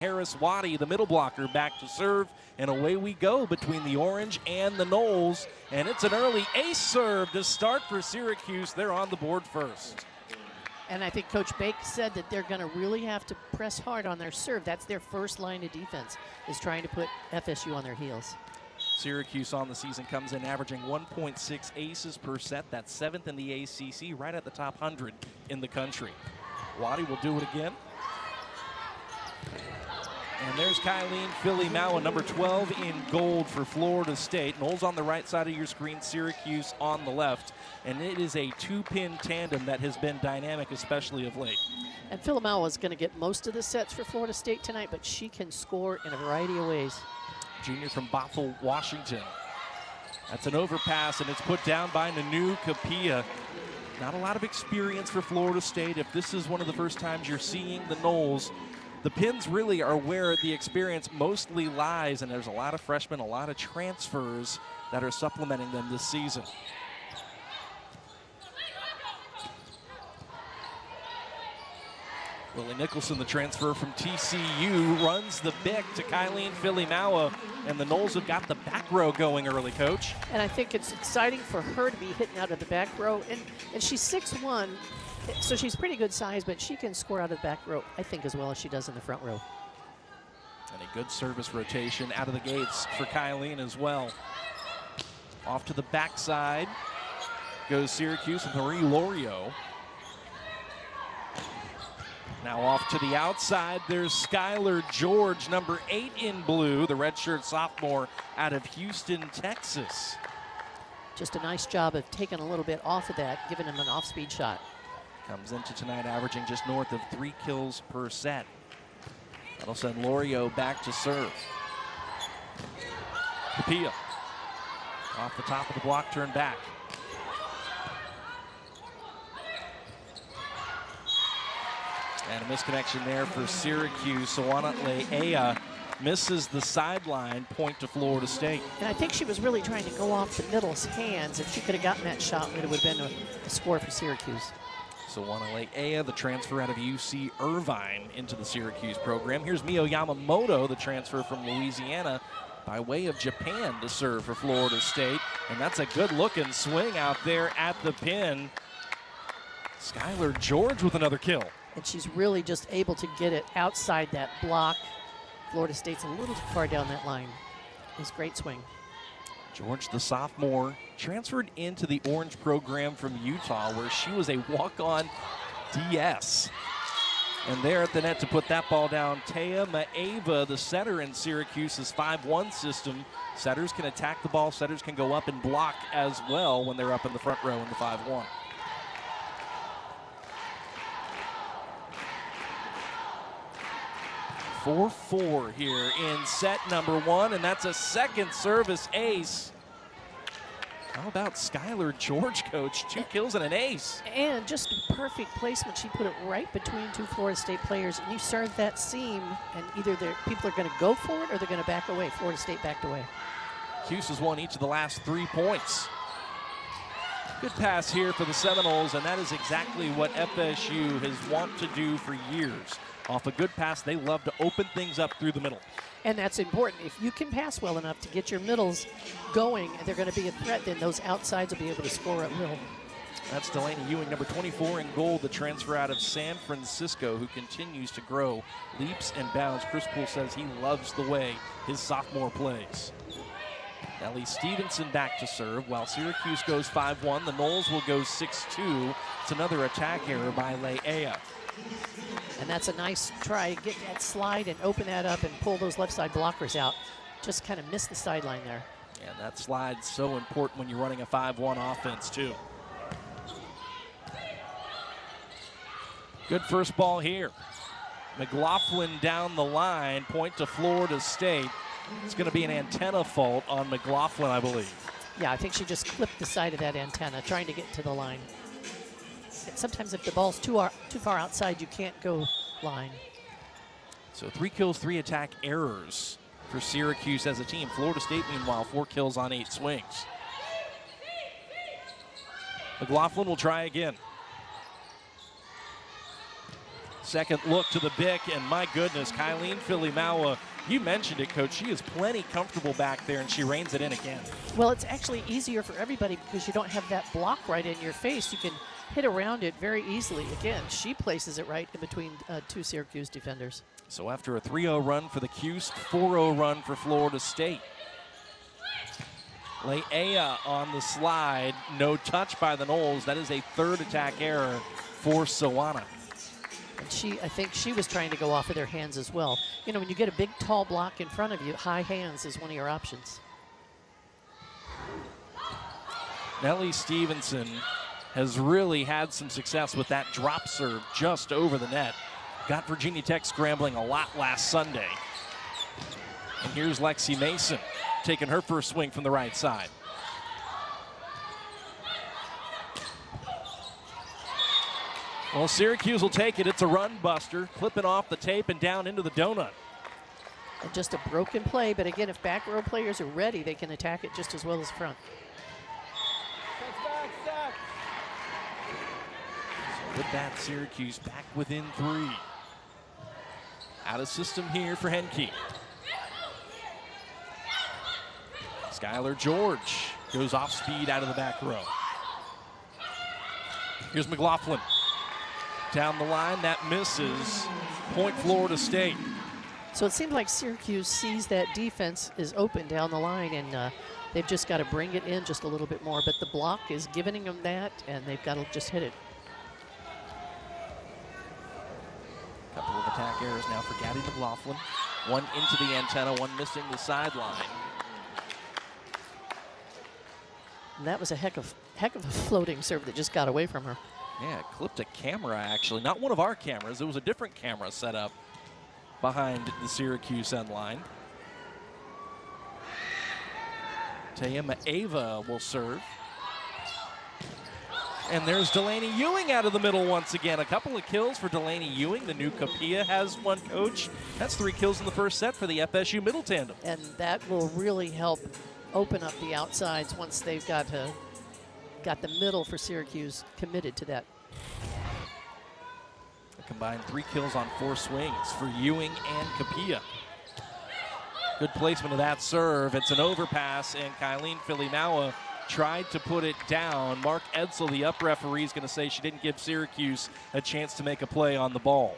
Harris Waddy, the middle blocker, back to serve, and away we go between the Orange and the Noles. And it's an early ace serve to start for Syracuse. They're on the board first. And I think Coach Bake said that they're going to really have to press hard on their serve. That's their first line of defense, is trying to put FSU on their heels. Syracuse on the season comes in averaging 1.6 aces per set. That's 7th in the ACC, right at the top 100 in the country. Waddy will do it again. And there's Kylene Fili-Maua, number 12 in gold for Florida State. Noles on the right side of your screen, Syracuse on the left. And it is a two-pin tandem that has been dynamic, especially of late. And Fili-Maua is going to get most of the sets for Florida State tonight, but she can score in a variety of ways. Junior from Bothell, Washington. That's an overpass, and it's put down by Nanu Kapia. Not a lot of experience for Florida State. If this is one of the first times you're seeing the Noles, the pins really are where the experience mostly lies, and there's a lot of freshmen, a lot of transfers that are supplementing them this season. Willie Nicholson, the transfer from TCU, runs the bick to Kylene Fili-Maua, and the Noles have got the back row going early, Coach. And I think it's exciting for her to be hitting out of the back row, and she's 6'1", so she's pretty good size, but she can score out of the back row, I think, as well as she does in the front row. And a good service rotation out of the gates for Kylene as well. Off to the backside goes Syracuse and Marie Lorio. Now off to the outside, there's Skylar George, number 8 in blue, the redshirt sophomore out of Houston, Texas. Just a nice job of taking a little bit off of that, giving him an off-speed shot. Comes into tonight averaging just north of 3 kills per set. That'll send Lorio back to serve. Kapia off the top of the block, turn back. And a misconnection there for Syracuse. Sawana Le'ea misses the sideline, point to Florida State. And I think she was really trying to go off the middle's hands. If she could have gotten that shot, it would have been a score for Syracuse. Sawana Le'ea, the transfer out of UC Irvine into the Syracuse program. Here's Mio Yamamoto, the transfer from Louisiana, by way of Japan to serve for Florida State. And that's a good-looking swing out there at the pin. Skylar George with another kill. And she's really just able to get it outside that block. Florida State's a little too far down that line. It's a great swing. George, the sophomore, transferred into the Orange program from Utah, where she was a walk-on DS. And there at the net to put that ball down, Taya Maeva, the setter in Syracuse's 5-1 system. Setters can attack the ball. Setters can go up and block as well when they're up in the front row in the 5-1. (4-4) here in set number 1, and that's a second service ace. How about Skylar George, Coach? 2 kills and an ace. And just perfect placement. She put it right between 2 Florida State players, and you serve that seam, and either people are going to go for it or they're going to back away. Florida State backed away. Hughes has won each of the last 3 points. Good pass here for the Seminoles, and that is exactly what FSU has wanted to do for years. Off a good pass, they love to open things up through the middle. And that's important. If you can pass well enough to get your middles going and they're going to be a threat, then those outsides will be able to score at will. That's Delaney Ewing, number 24 in gold, the transfer out of San Francisco, who continues to grow leaps and bounds. Chris Poole says he loves the way his sophomore plays. Ellie Stevenson back to serve. While Syracuse goes 5-1, the Noles will go 6-2. It's another attack error by Le'ea. And that's a nice try. Get that slide and open that up and pull those left side blockers out. Just kind of missed the sideline there. And that slide's so important when you're running a 5-1 offense, too. Good first ball here. McLaughlin down the line, point to Florida State. It's going to be an antenna fault on McLaughlin, I believe. Yeah, I think she just clipped the side of that antenna, trying to get to the line. Sometimes if the ball's too far outside, you can't go line. So 3 kills, 3 attack errors for Syracuse as a team. Florida State, meanwhile, 4 kills on 8 swings. McLaughlin will try again. Second look to the Bick, and my goodness, Kylene Filimawa, you mentioned it, Coach. She is plenty comfortable back there, and she reins it in again. Well, it's actually easier for everybody because you don't have that block right in your face. You can hit around it very easily. Again, she places it right in between two Syracuse defenders. So after a 3-0 run for the Cuse, 4-0 run for Florida State. Leia on the slide, no touch by the Noles. That is a third attack error for Sawana. And I think she was trying to go off of their hands as well. You know, when you get a big, tall block in front of you, high hands is one of your options. Nellie Stevenson has really had some success with that drop serve just over the net. Got Virginia Tech scrambling a lot last Sunday. And here's Lexi Mason taking her first swing from the right side. Well, Syracuse will take it. It's a run buster, clipping off the tape and down into the donut. And just a broken play, but again, if back row players are ready, they can attack it just as well as front. So with that, Syracuse back within 3. Out of system here for Henke. Skylar George goes off speed out of the back row. Here's McLaughlin. Down the line, that misses. Point Florida State. So it seems like Syracuse sees that defense is open down the line, and they've just got to bring it in just a little bit more. But the block is giving them that, and they've got to just hit it. Couple of attack errors now for Gabby McLaughlin. One into the antenna, one missing the sideline. And that was a heck of a floating serve that just got away from her. Yeah, it clipped a camera, actually. Not one of our cameras. It was a different camera set up behind the Syracuse end line. Tayema Ava will serve. And there's Delaney Ewing out of the middle once again. A couple of kills for Delaney Ewing. The new Capilla has one, Coach. That's 3 kills in the first set for the FSU middle tandem. And that will really help open up the outsides once they've got the middle for Syracuse committed to that. A combined 3 kills on 4 swings for Ewing and Capilla. Good placement of that serve. It's an overpass, and Kylene Filimawa tried to put it down. Mark Edsel, the up referee, is going to say she didn't give Syracuse a chance to make a play on the ball.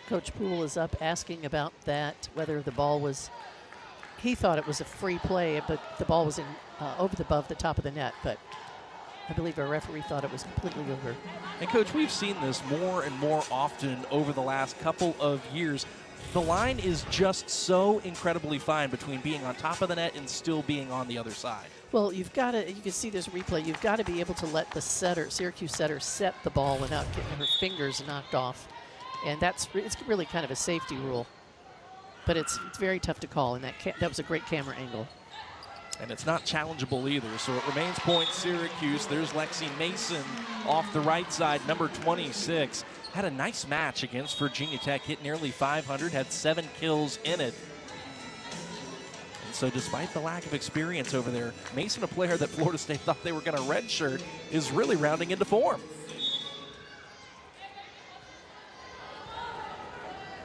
Coach Poole is up asking about that, whether the ball was, he thought it was a free play, but the ball was in above the top of the net. But I believe our referee thought it was completely over. And Coach, we've seen this more and more often over the last couple of years. The line is just so incredibly fine between being on top of the net and still being on the other side. Well, you've got to, you can see this replay, you've got to be able to let the setter, Syracuse setter, set the ball without getting her fingers knocked off. And it's really kind of a safety rule. But it's very tough to call, and that was a great camera angle. And it's not challengeable either, so it remains point Syracuse. There's Lexi Mason off the right side, number 26. Had a nice match against Virginia Tech, hit nearly 500, had 7 kills in it. And so despite the lack of experience over there, Mason, a player that Florida State thought they were going to redshirt, is really rounding into form.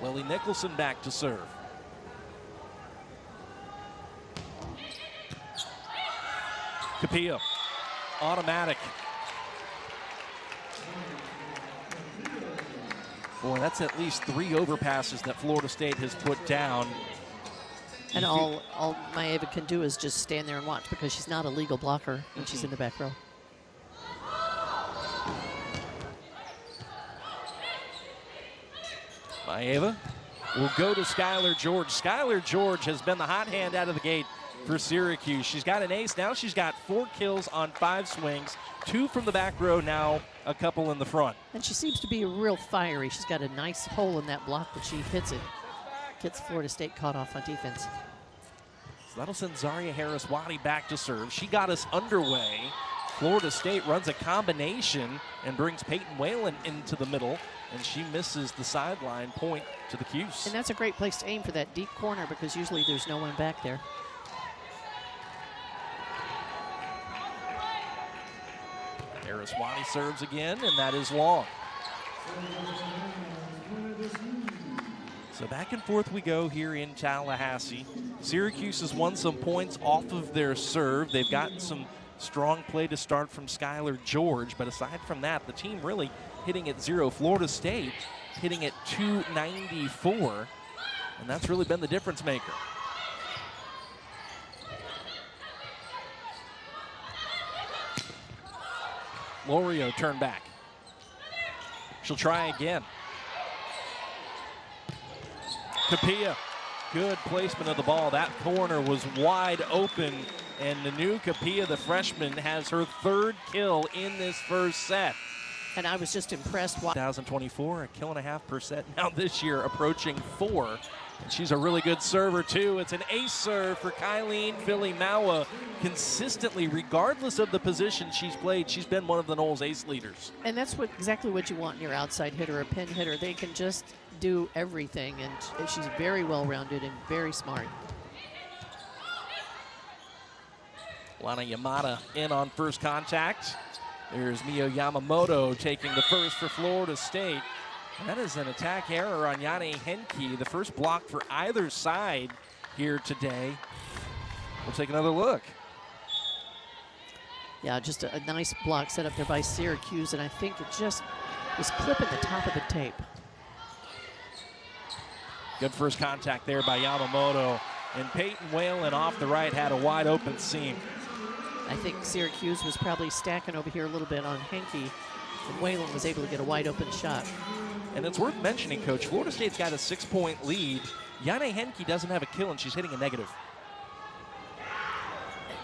Lily Nicholson back to serve. Capilla, automatic. Boy, that's at least 3 overpasses that Florida State has put down. And all Maeva can do is just stand there and watch because she's not a legal blocker when she's in the back row. Maeva will go to Skylar George. Skylar George has been the hot hand out of the gate for Syracuse. She's got an ace. Now she's got 4 kills on 5 swings, 2 from the back row, now a couple in the front. And she seems to be real fiery. She's got a nice hole in that block, but she hits it. Gets Florida State caught off on defense. So that'll send Zaria Harris-Wadi back to serve. She got us underway. Florida State runs a combination and brings Peyton Whalen into the middle, and she misses the sideline point to the Cuse. And that's a great place to aim for that deep corner because usually there's no one back there. Harris-Wadi serves again, and that is long. So back and forth we go here in Tallahassee. Syracuse has won some points off of their serve. They've gotten some strong play to start from Skylar George, but aside from that, the team really hitting at 0. Florida State hitting at 294, and that's really been the difference maker. Lorio turned back. She'll try again. Capilla, good placement of the ball. That corner was wide open, and Nanu Capilla, the freshman, has her 3rd kill in this first set. And I was just impressed. 2024, a kill and a half per set. Now this year approaching 4. And she's a really good server too. It's an ace serve for Kylene Filimawa. Consistently, regardless of the position she's played, she's been one of the Noles ace leaders. And that's exactly what you want in your outside hitter, a pin hitter. They can just do everything, and she's very well-rounded and very smart. Lana Yamada in on first contact. There's Mio Yamamoto taking the first for Florida State. And that is an attack error on Yane Henke, the first block for either side here today. We'll take another look. Yeah, just a nice block set up there by Syracuse, and I think it just was clipping the top of the tape. Good first contact there by Yamamoto. And Peyton Whalen off the right had a wide open seam. I think Syracuse was probably stacking over here a little bit on Henke, and Whalen was able to get a wide open shot. And it's worth mentioning, Coach, Florida State's got a 6-point lead. Yane Henke doesn't have a kill, and she's hitting a negative.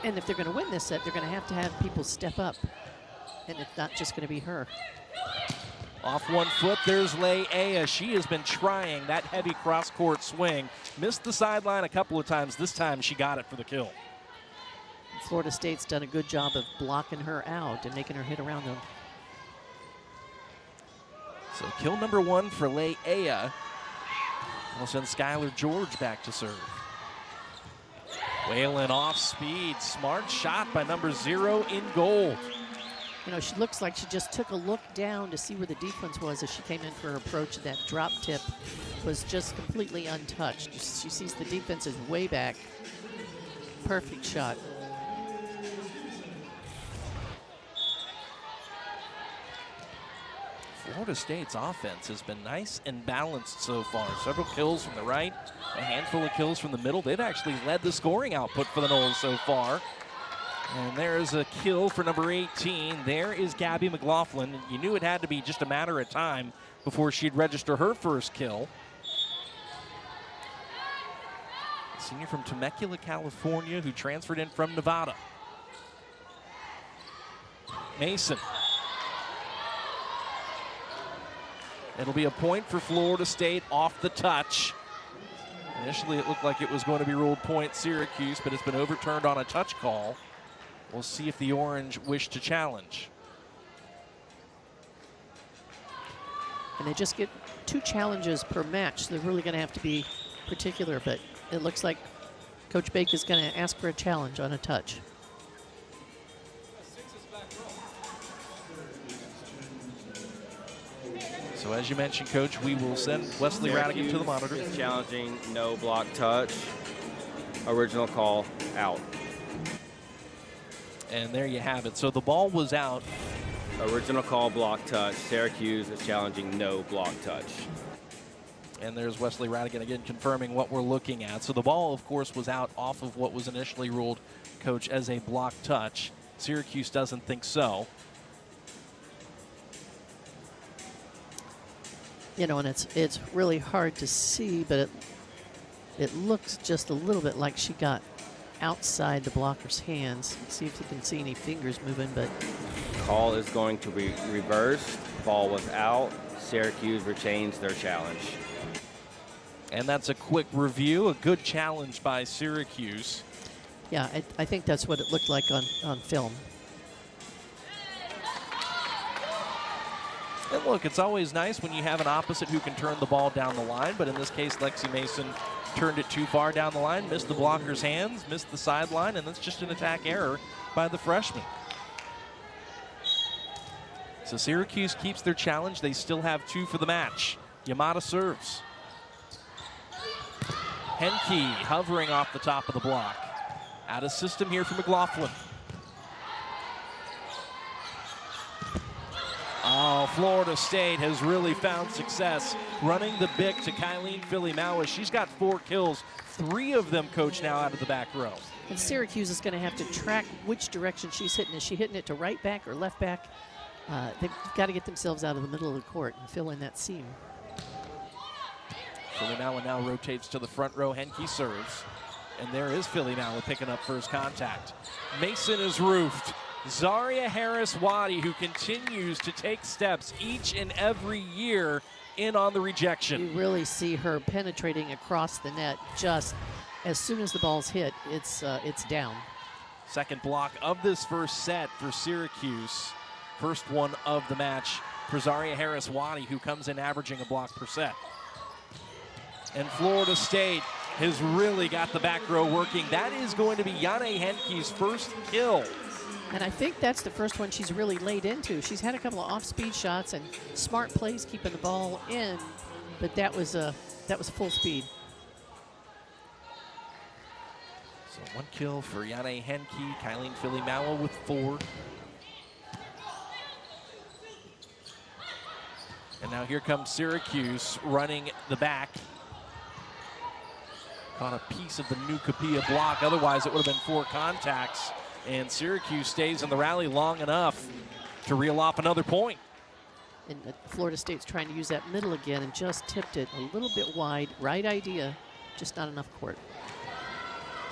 And if they're going to win this set, they're going to have people step up. And it's not just going to be her. Off one foot, there's Leia. She has been trying that heavy cross-court swing. Missed the sideline a couple of times. This time she got it for the kill. Florida State's done a good job of blocking her out and making her hit around them. So kill number 1 for Leia. We'll send Skylar George back to serve. Whalen off speed. Smart shot by number 0 in goal. You know, she looks like she just took a look down to see where the defense was as she came in for her approach. That drop tip was just completely untouched. She sees the defense is way back. Perfect shot. Florida State's offense has been nice and balanced so far. Several kills from the right, a handful of kills from the middle. They've actually led the scoring output for the Noles so far. And there's a kill for number 18. There is Gabby McLaughlin. You knew it had to be just a matter of time before she'd register her first kill. A senior from Temecula, California, who transferred in from Nevada. Mason. It'll be a point for Florida State off the touch. Initially, it looked like it was going to be ruled point Syracuse, but it's been overturned on a touch call. We'll see if the Orange wish to challenge. And they just get 2 challenges per match. So they're really going to have to be particular, but it looks like Coach Bake is going to ask for a challenge on a touch. So as you mentioned, Coach, we will send Wesley Radigan to the monitor. Challenging, no block touch. Original call, out. And there you have it. So the ball was out. Original call, block touch. Syracuse is challenging, no block touch. And there's Wesley Radigan again confirming what we're looking at. So the ball, of course, was out off of what was initially ruled, Coach, as a block touch. Syracuse doesn't think so. You know, and it's really hard to see, but it looks just a little bit like she got outside the blocker's hands. Let's see if you can see any fingers moving, but Call is going to be reversed. Ball was out. Syracuse retains their challenge. And that's a quick review. A good challenge by Syracuse. yeah, I think that's what it looked like on film. And look, it's always nice when you have an opposite who can turn the ball down the line, but in this case, Lexi Mason turned it too far down the line, missed the blocker's hands, missed the sideline, and that's just an attack error by the freshman. So Syracuse keeps their challenge. They still have 2 for the match. Yamada serves. Henke hovering off the top of the block. Out of system here for McLaughlin. Oh, Florida State has really found success running the bick to Kylene Filimawa. She's got 4 kills, 3 of them, coach, now out of the back row. And Syracuse is going to have to track which direction she's hitting. Is she hitting it to right back or left back? They've got to get themselves out of the middle of the court and fill in that seam. Filimawa now rotates to the front row. Henke serves. And there is Filimawa picking up first contact. Mason is roofed. Zaria Harris-Waddy, who continues to take steps each and every year, in on the rejection. You really see her penetrating across the net. Just as soon as the ball's hit, it's down. Second block of this first set for Syracuse. First one of the match for Zaria Harris-Waddy, who comes in averaging a block per set. And Florida State has really got the back row working. That is going to be Yane Henke's first kill. And I think that's the first one she's really laid into. She's had a couple of off-speed shots and smart plays keeping the ball in, but that was full speed. So 1 kill for Yane Henke. Kylene Filimawa with 4. And now here comes Syracuse running the back. Caught a piece of the new Kapia block. Otherwise, it would have been 4 contacts. And Syracuse stays in the rally long enough to reel off another point. And Florida State's trying to use that middle again and just tipped it a little bit wide. Right idea, just not enough court.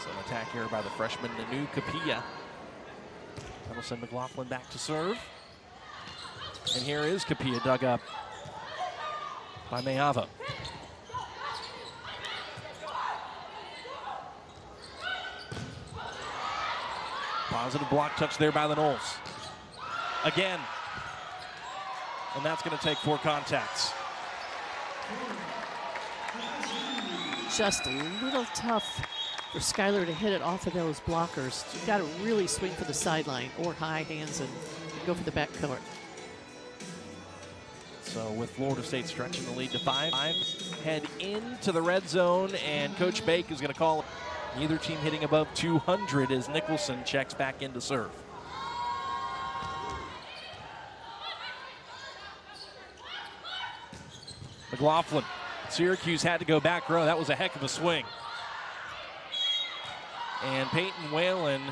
So an attack here by the freshman Nanu Kapia. Emerson McLaughlin back to serve. And here is Kapia dug up by Mayava. Positive block touch there by the Noles. Again. And that's going to take 4 contacts. Just a little tough for Skylar to hit it off of those blockers. You've got to really swing for the sideline or high hands and go for the back court. So with Florida State stretching the lead to 5, head into the red zone, and Coach Bake is going to call neither team hitting above 200 as Nicholson checks back in to serve. McLaughlin. Syracuse had to go back row. That was a heck of a swing. And Peyton Whalen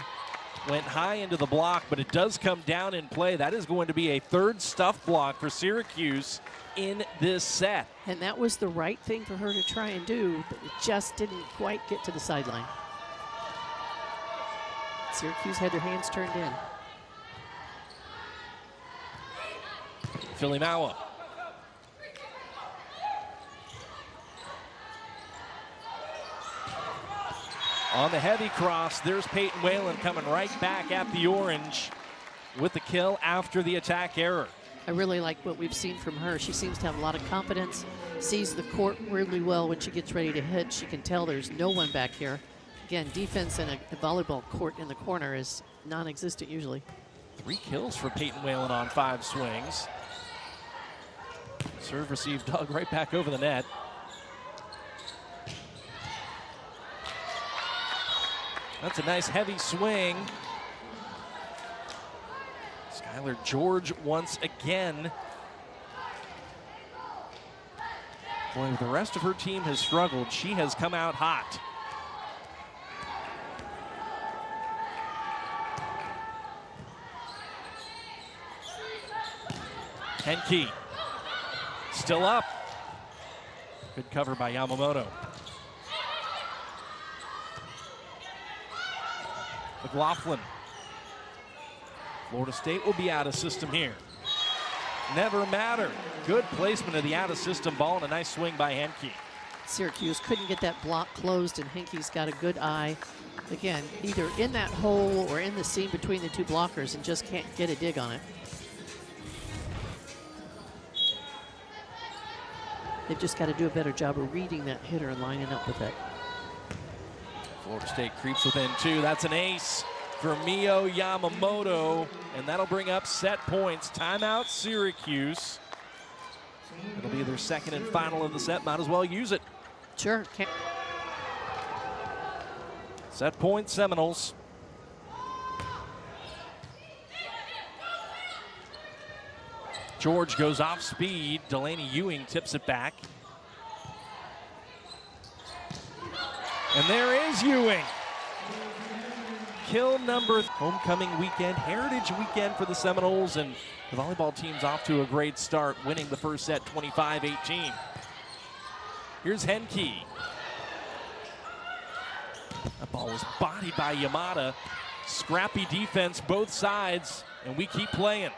went high into the block, but it does come down in play. That is going to be a 3rd stuff block for Syracuse in this set. And that was the right thing for her to try and do, but it just didn't quite get to the sideline. Syracuse had their hands turned in. Filimawa. On the heavy cross, there's Peyton Whalen coming right back at the Orange with the kill after the attack error. I really like what we've seen from her. She seems to have a lot of confidence, sees the court really well when she gets ready to hit. She can tell there's no one back here. Again, defense in a volleyball court in the corner is non-existent usually. 3 kills for Peyton Whalen on 5 swings. Serve received dug right back over the net. That's a nice heavy swing. Skylar George once again. Boy, the rest of her team has struggled. She has come out hot. Henke still up. Good cover by Yamamoto. McLaughlin. Florida State will be out of system here. Never matter. Good placement of the out of system ball and a nice swing by Henke. Syracuse couldn't get that block closed, and Henke's got a good eye. Again, either in that hole or in the seam between the 2 blockers and just can't get a dig on it. They've just got to do a better job of reading that hitter and lining up with it. Florida State creeps within 2. That's an ace for Mio Yamamoto, and that'll bring up set points. Timeout, Syracuse. It'll be their second and final of the set. Might as well use it. Sure. Set point, Seminoles. George goes off speed. Delaney Ewing tips it back. And there is Ewing. Kill number homecoming weekend, heritage weekend for the Seminoles, and the volleyball team's off to a great start, winning the first set 25-18. Here's Henke. That ball was bodied by Yamada. Scrappy defense both sides, and we keep playing.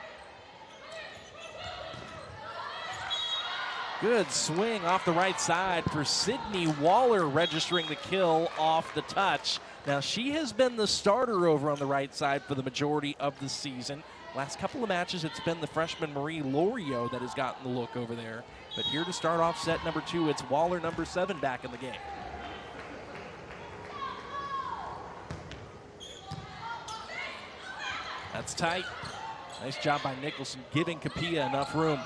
Good swing off the right side for Sydney Waller, registering the kill off the touch. Now, she has been the starter over on the right side for the majority of the season. Last couple of matches, it's been the freshman Marie Lorio that has gotten the look over there. But here to start off set number 2, it's Waller, number 7, back in the game. That's tight. Nice job by Nicholson, giving Capilla enough room.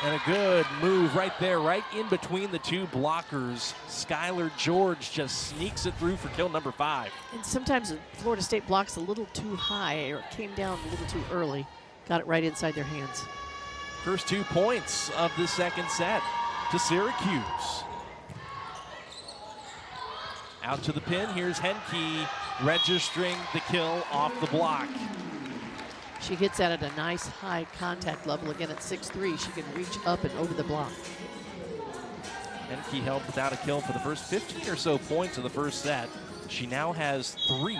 And a good move right there, right in between the two blockers. Skylar George just sneaks it through for kill number 5. And sometimes Florida State blocks a little too high or came down a little too early. Got it right inside their hands. First 2 points of the second set to Syracuse. Out to the pin, here's Henke registering the kill off the block. She hits that at a nice high contact level. Again, at 6'3", she can reach up and over the block. Henke held without a kill for the first 15 or so points of the first set. She now has 3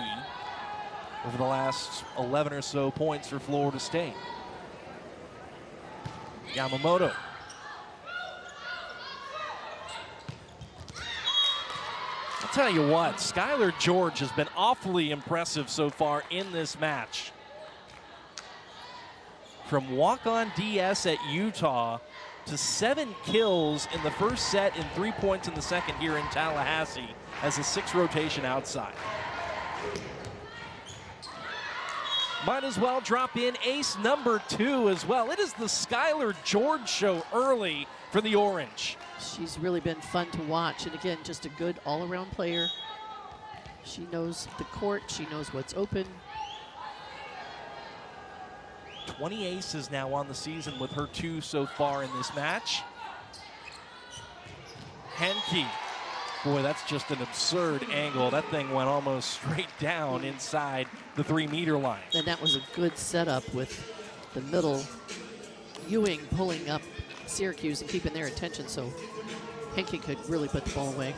over the last 11 or so points for Florida State. Yamamoto. I'll tell you what, Skylar George has been awfully impressive so far in this match. From walk-on DS at Utah to 7 kills in the first set and 3 points in the second here in Tallahassee as a 6 rotation outside. Might as well drop in ace number 2 as well. It is the Skylar George show early for the Orange. She's really been fun to watch. And again, just a good all-around player. She knows the court. She knows what's open. 20 aces now on the season with her 2 so far in this match. Henke. Boy, that's just an absurd angle. That thing went almost straight down inside the 3-meter line. And that was a good setup with the middle. Ewing pulling up Syracuse and keeping their attention so Henke could really put the ball away.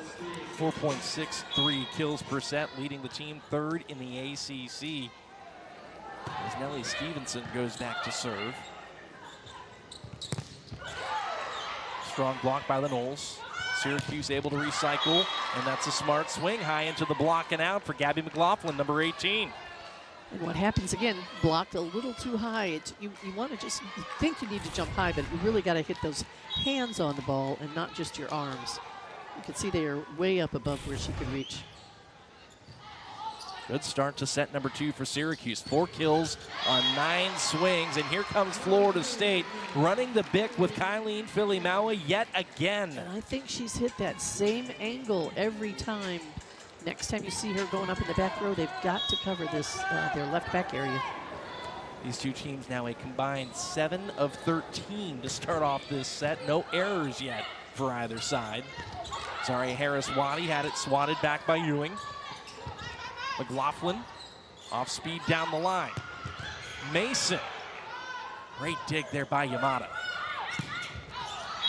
4.63 kills per set, leading the team 3rd in the ACC. As Nellie Stevenson goes back to serve. Strong block by the Noles. Syracuse able to recycle, and that's a smart swing high into the block and out for Gabby McLaughlin, number 18. And what happens again, blocked a little too high. You want to just, you think you need to jump high, but you really got to hit those hands on the ball and not just your arms. You can see they are way up above where she could reach. Good start to set number 2 for Syracuse. 4 kills on 9 swings. And here comes Florida State running the bick with Kylene Filimaua yet again. And I think she's hit that same angle every time. Next time you see her going up in the back row, they've got to cover this, their left back area. These two teams now a combined 7 of 13 to start off this set. No errors yet for either side. Sorry, Harris-Waddy had it swatted back by Ewing. McLaughlin off speed down the line. Mason. Great dig there by Yamada.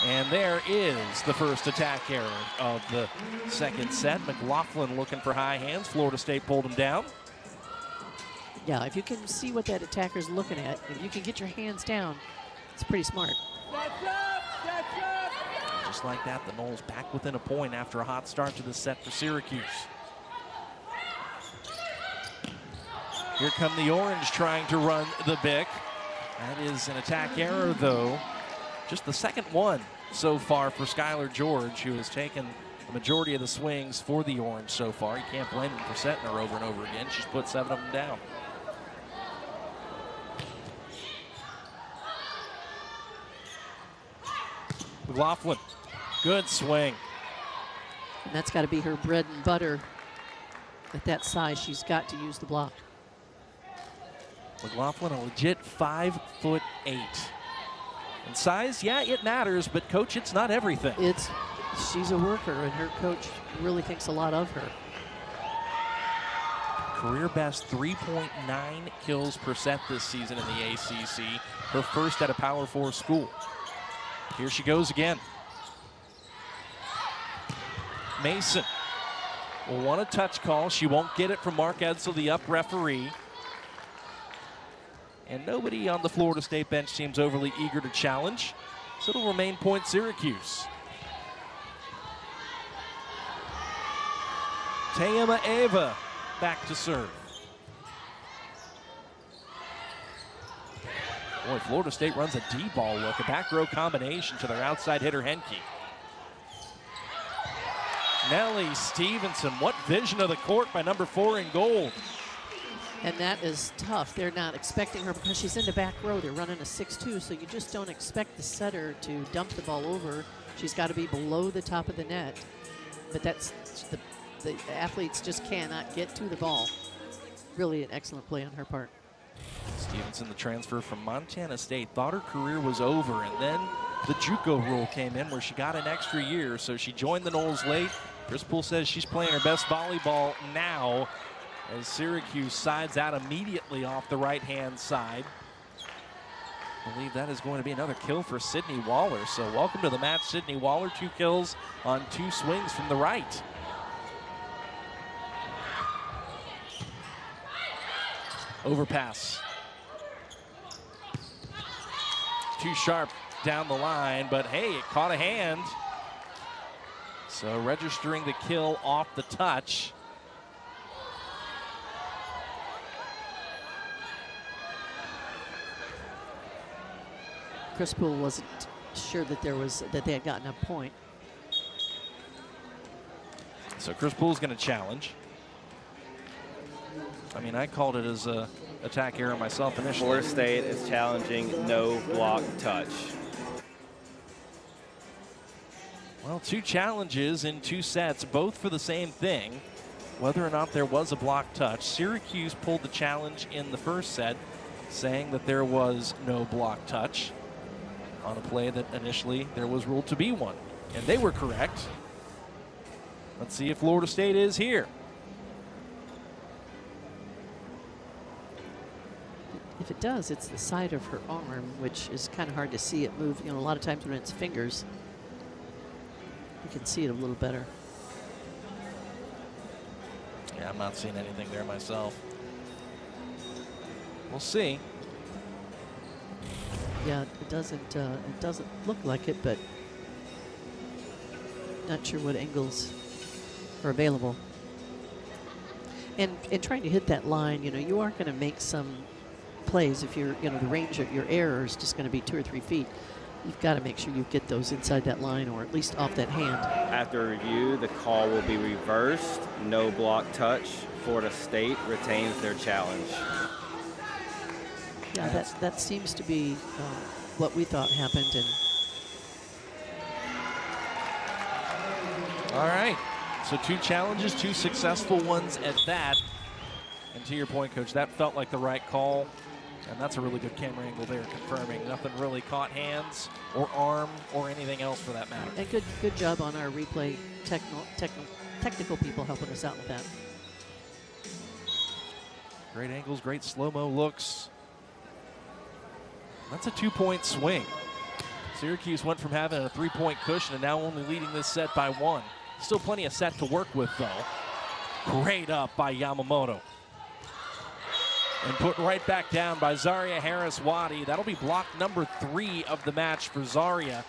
And there is the first attack error of the second set. McLaughlin looking for high hands. Florida State pulled him down. Yeah, if you can see what that attacker's looking at, if you can get your hands down, it's pretty smart. Just like that, the Noles back within a point after a hot start to the set for Syracuse. Here come the Orange trying to run the bick. That is an attack error, though. Just the second one so far for Skylar George, who has taken the majority of the swings for the Orange so far. You can't blame him for setting her over and over again. She's put 7 of them down. McLaughlin, good swing. And that's got to be her bread and butter. At that size, she's got to use the block. McLaughlin, a legit 5'8". And size, yeah, it matters, but coach, it's not everything. She's a worker, and her coach really thinks a lot of her. Career best 3.9 kills per set this season in the ACC. Her first at a Power 4 school. Here she goes again. Mason will want a touch call. She won't get it from Mark Edsel, the up referee. And nobody on the Florida State bench seems overly eager to challenge. So it'll remain point Syracuse. Tayema Ava back to serve. Boy, Florida State runs a D-ball look, a back row combination to their outside hitter, Henke. Nellie Stevenson, what vision of the court by number 4 in gold. And that is tough. They're not expecting her because she's in the back row. They're running a 6-2, so you just don't expect the setter to dump the ball over. She's got to be below the top of the net. But that's the athletes just cannot get to the ball. Really an excellent play on her part. Stevenson, the transfer from Montana State, thought her career was over, and then the JUCO rule came in where she got an extra year, so she joined the Noles late. Chris Poole says she's playing her best volleyball now as Syracuse sides out immediately off the right-hand side. I believe that is going to be another kill for Sydney Waller, so welcome to the match, Sydney Waller. 2 kills on 2 swings from the right. Overpass. Too sharp down the line, but hey, it caught a hand. So registering the kill off the touch. Chris Poole wasn't sure that they had gotten a point. So Chris Poole's going to challenge. I mean, I called it as a attack error myself initially. Florida State is challenging no block touch. Well, 2 challenges in 2 sets, both for the same thing, whether or not there was a block touch. Syracuse pulled the challenge in the first set, saying that there was no block touch on a play that initially there was ruled to be one. And they were correct. Let's see if Florida State is here. If it does, it's the side of her arm, which is kind of hard to see it move. You know, a lot of times when it's fingers, you can see it a little better. Yeah, I'm not seeing anything there myself. We'll see. Yeah, it doesn't look like it, but not sure what angles are available. And trying to hit that line, you know, you are going to make some plays if you're, you know, the range of your error is just going to be 2 or 3 feet. You've got to make sure you get those inside that line or at least off that hand. After review, the call will be reversed. No block touch. Florida State retains their challenge. Yeah, that seems to be what we thought happened. And All right, so 2 challenges, 2 successful ones at that. And to your point, Coach, that felt like the right call. And that's a really good camera angle there, confirming nothing really caught hands or arm or anything else for that matter. And good job on our replay technical people helping us out with that. Great angles, great slow-mo looks. That's a 2-point swing. Syracuse went from having a 3-point cushion and now only leading this set by 1. Still plenty of set to work with, though. Great up by Yamamoto. And put right back down by Zaria Harris-Waddy. That'll be block number 3 of the match for Zaria.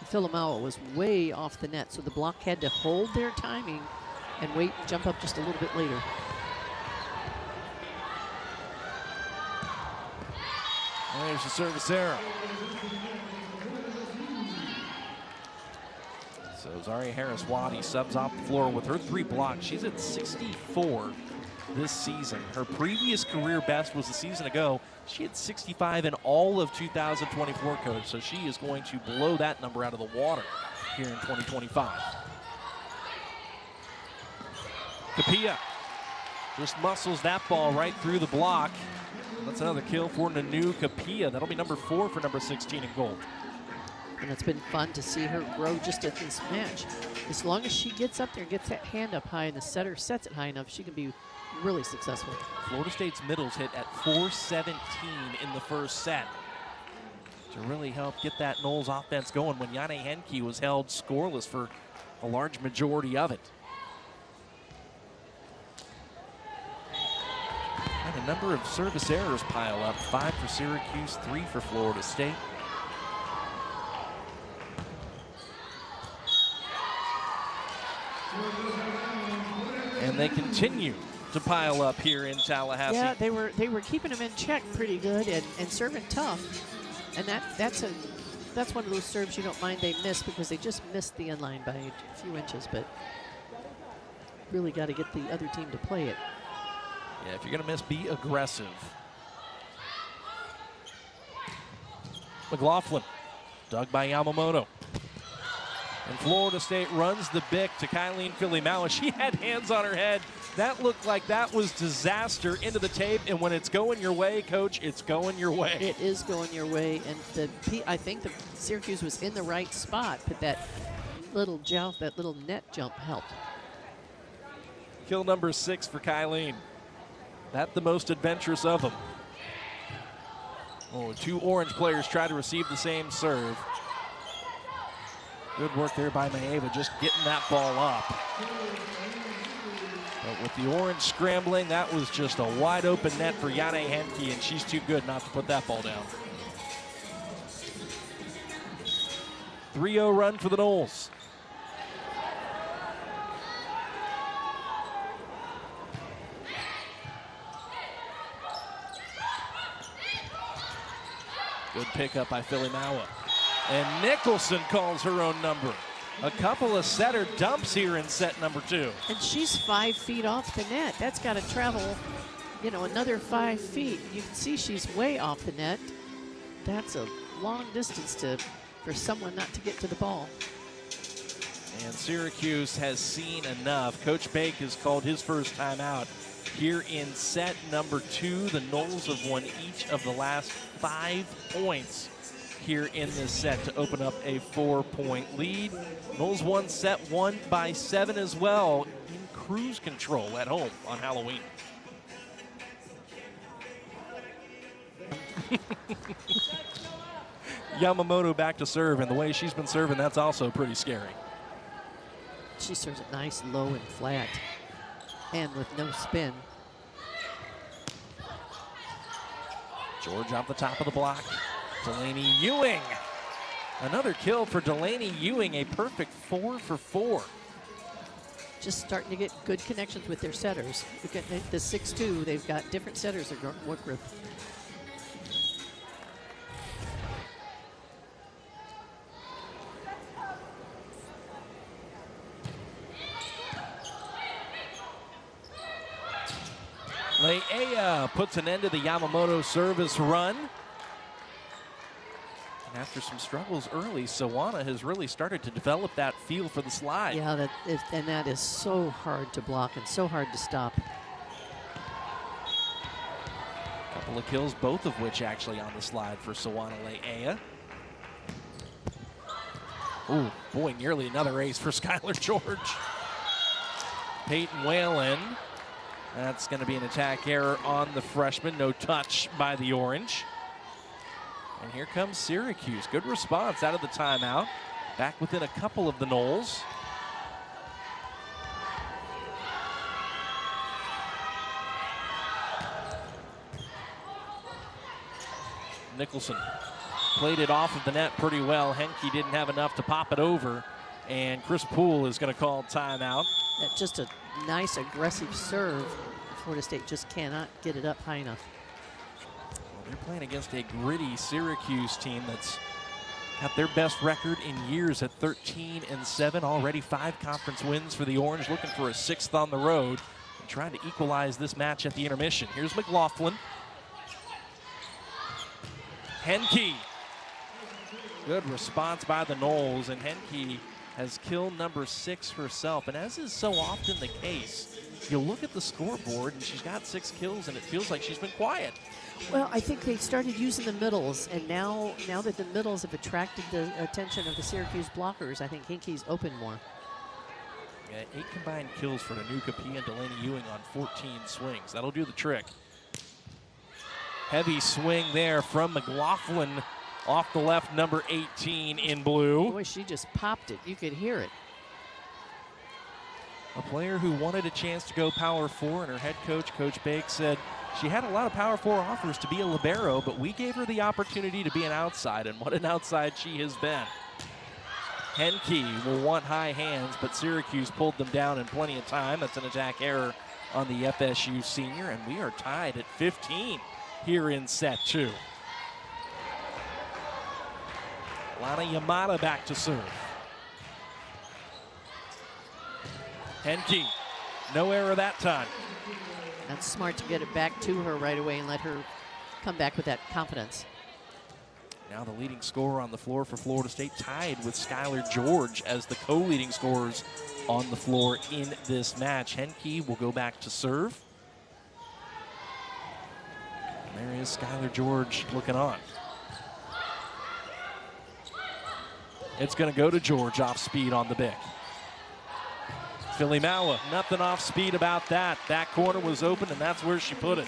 Philomawa was way off the net, so the block had to hold their timing and wait and jump up just a little bit later. There's the service error. So Zaria Harris-Waddy subs off the floor with her 3 blocks. She's at 64 this season. Her previous career best was a season ago. She had 65 in all of 2024, Coach. So she is going to blow that number out of the water here in 2025. Capilla just muscles that ball right through the block. That's another kill for Nanu Capilla. That'll be number 4 for number 16 in gold. And it's been fun to see her grow just at this match. As long as she gets up there and gets that hand up high and the setter sets it high enough, she can be really successful. Florida State's middles hit at 417 in the first set to really help get that Noles offense going when Jane Henke was held scoreless for a large majority of it. And a number of service errors pile up. 5 for Syracuse, 3 for Florida State. And they continue to pile up here in Tallahassee. Yeah, they were keeping them in check pretty good and serving tough. And that's one of those serves you don't mind they miss because they just missed the end line by a few inches, but really got to get the other team to play it. Yeah, if you're going to miss, be aggressive. McLaughlin, dug by Yamamoto. And Florida State runs the bick to Kylene Filimawa. She had hands on her head. That looked like that was disaster into the tape. And when it's going your way, Coach, it's going your way. It is going your way. And I think the Syracuse was in the right spot, but that little net jump helped. Kill number 6 for Kylene. That the most adventurous of them. Oh, 2 Orange players try to receive the same serve. Good work there by Maeva, just getting that ball up. But with the Orange scrambling, that was just a wide open net for Jane Henke, and she's too good not to put that ball down. 3-0 run for the Noles. Good pickup by Filimawa. And Nicholson calls her own number. A couple of setter dumps here in set number 2. And she's 5 feet off the net. That's got to travel, another 5 feet. You can see she's way off the net. That's a long distance for someone not to get to the ball. And Syracuse has seen enough. Coach Bake has called his first timeout. Here in set number 2, the Noles have won each of the last 5 points here in this set to open up a 4-point lead. Noles won set 1 by 7 as well in cruise control at home on Halloween. Yamamoto back to serve, and the way she's been serving, that's also pretty scary. She serves it nice, low and flat, and with no spin. George off the top of the block. Delaney Ewing. Another kill for Delaney Ewing, a perfect 4 for 4. Just starting to get good connections with their setters. Look at the 6-2, they've got different setters they're going to work with. Le'ea puts an end to the Yamamoto service run. And after some struggles early, Sawana has really started to develop that feel for the slide. Yeah, that is so hard to block and so hard to stop. Couple of kills, both of which actually on the slide for Sawana Le'ea. Oh boy, nearly another ace for Skylar George. Peyton Whalen. That's going to be an attack error on the freshman. No touch by the Orange. And here comes Syracuse. Good response out of the timeout. Back within a couple of the Noles. Nicholson played it off of the net pretty well. Henke didn't have enough to pop it over. And Chris Poole is going to call timeout. That's just a nice aggressive serve. Florida State just cannot get it up high enough. They're playing against a gritty Syracuse team that's got their best record in years at 13-7. Already 5 conference wins for the Orange, looking for a 6th on the road and trying to equalize this match at the intermission. Here's McLaughlin. Henke. Good response by the Noles, and Henke has kill number 6 herself. And as is so often the case, you'll look at the scoreboard and she's got 6 kills and it feels like she's been quiet. Well, I think they started using the middles, and now that the middles have attracted the attention of the Syracuse blockers, I think Henke's open more. Yeah, 8 combined kills for Nanu Kapia and Delaney Ewing on 14 swings. That'll do the trick. Heavy swing there from McLaughlin off the left, number 18 in blue. Boy, she just popped it. You could hear it. A player who wanted a chance to go Power 4, and her head coach, Coach Bake, said she had a lot of Power 4 offers to be a libero, but we gave her the opportunity to be an outside, and what an outside she has been. Henke will want high hands, but Syracuse pulled them down in plenty of time. That's an attack error on the FSU senior, and we are tied at 15 here in set 2. Lana Yamada back to serve. Henke, no error that time. That's smart to get it back to her right away and let her come back with that confidence. Now the leading scorer on the floor for Florida State, tied with Skylar George as the co-leading scorers on the floor in this match. Henke will go back to serve. And there is Skylar George looking on. It's going to go to George off speed on the Bic. Philly Maua, nothing off speed about that. That corner was open, and that's where she put it.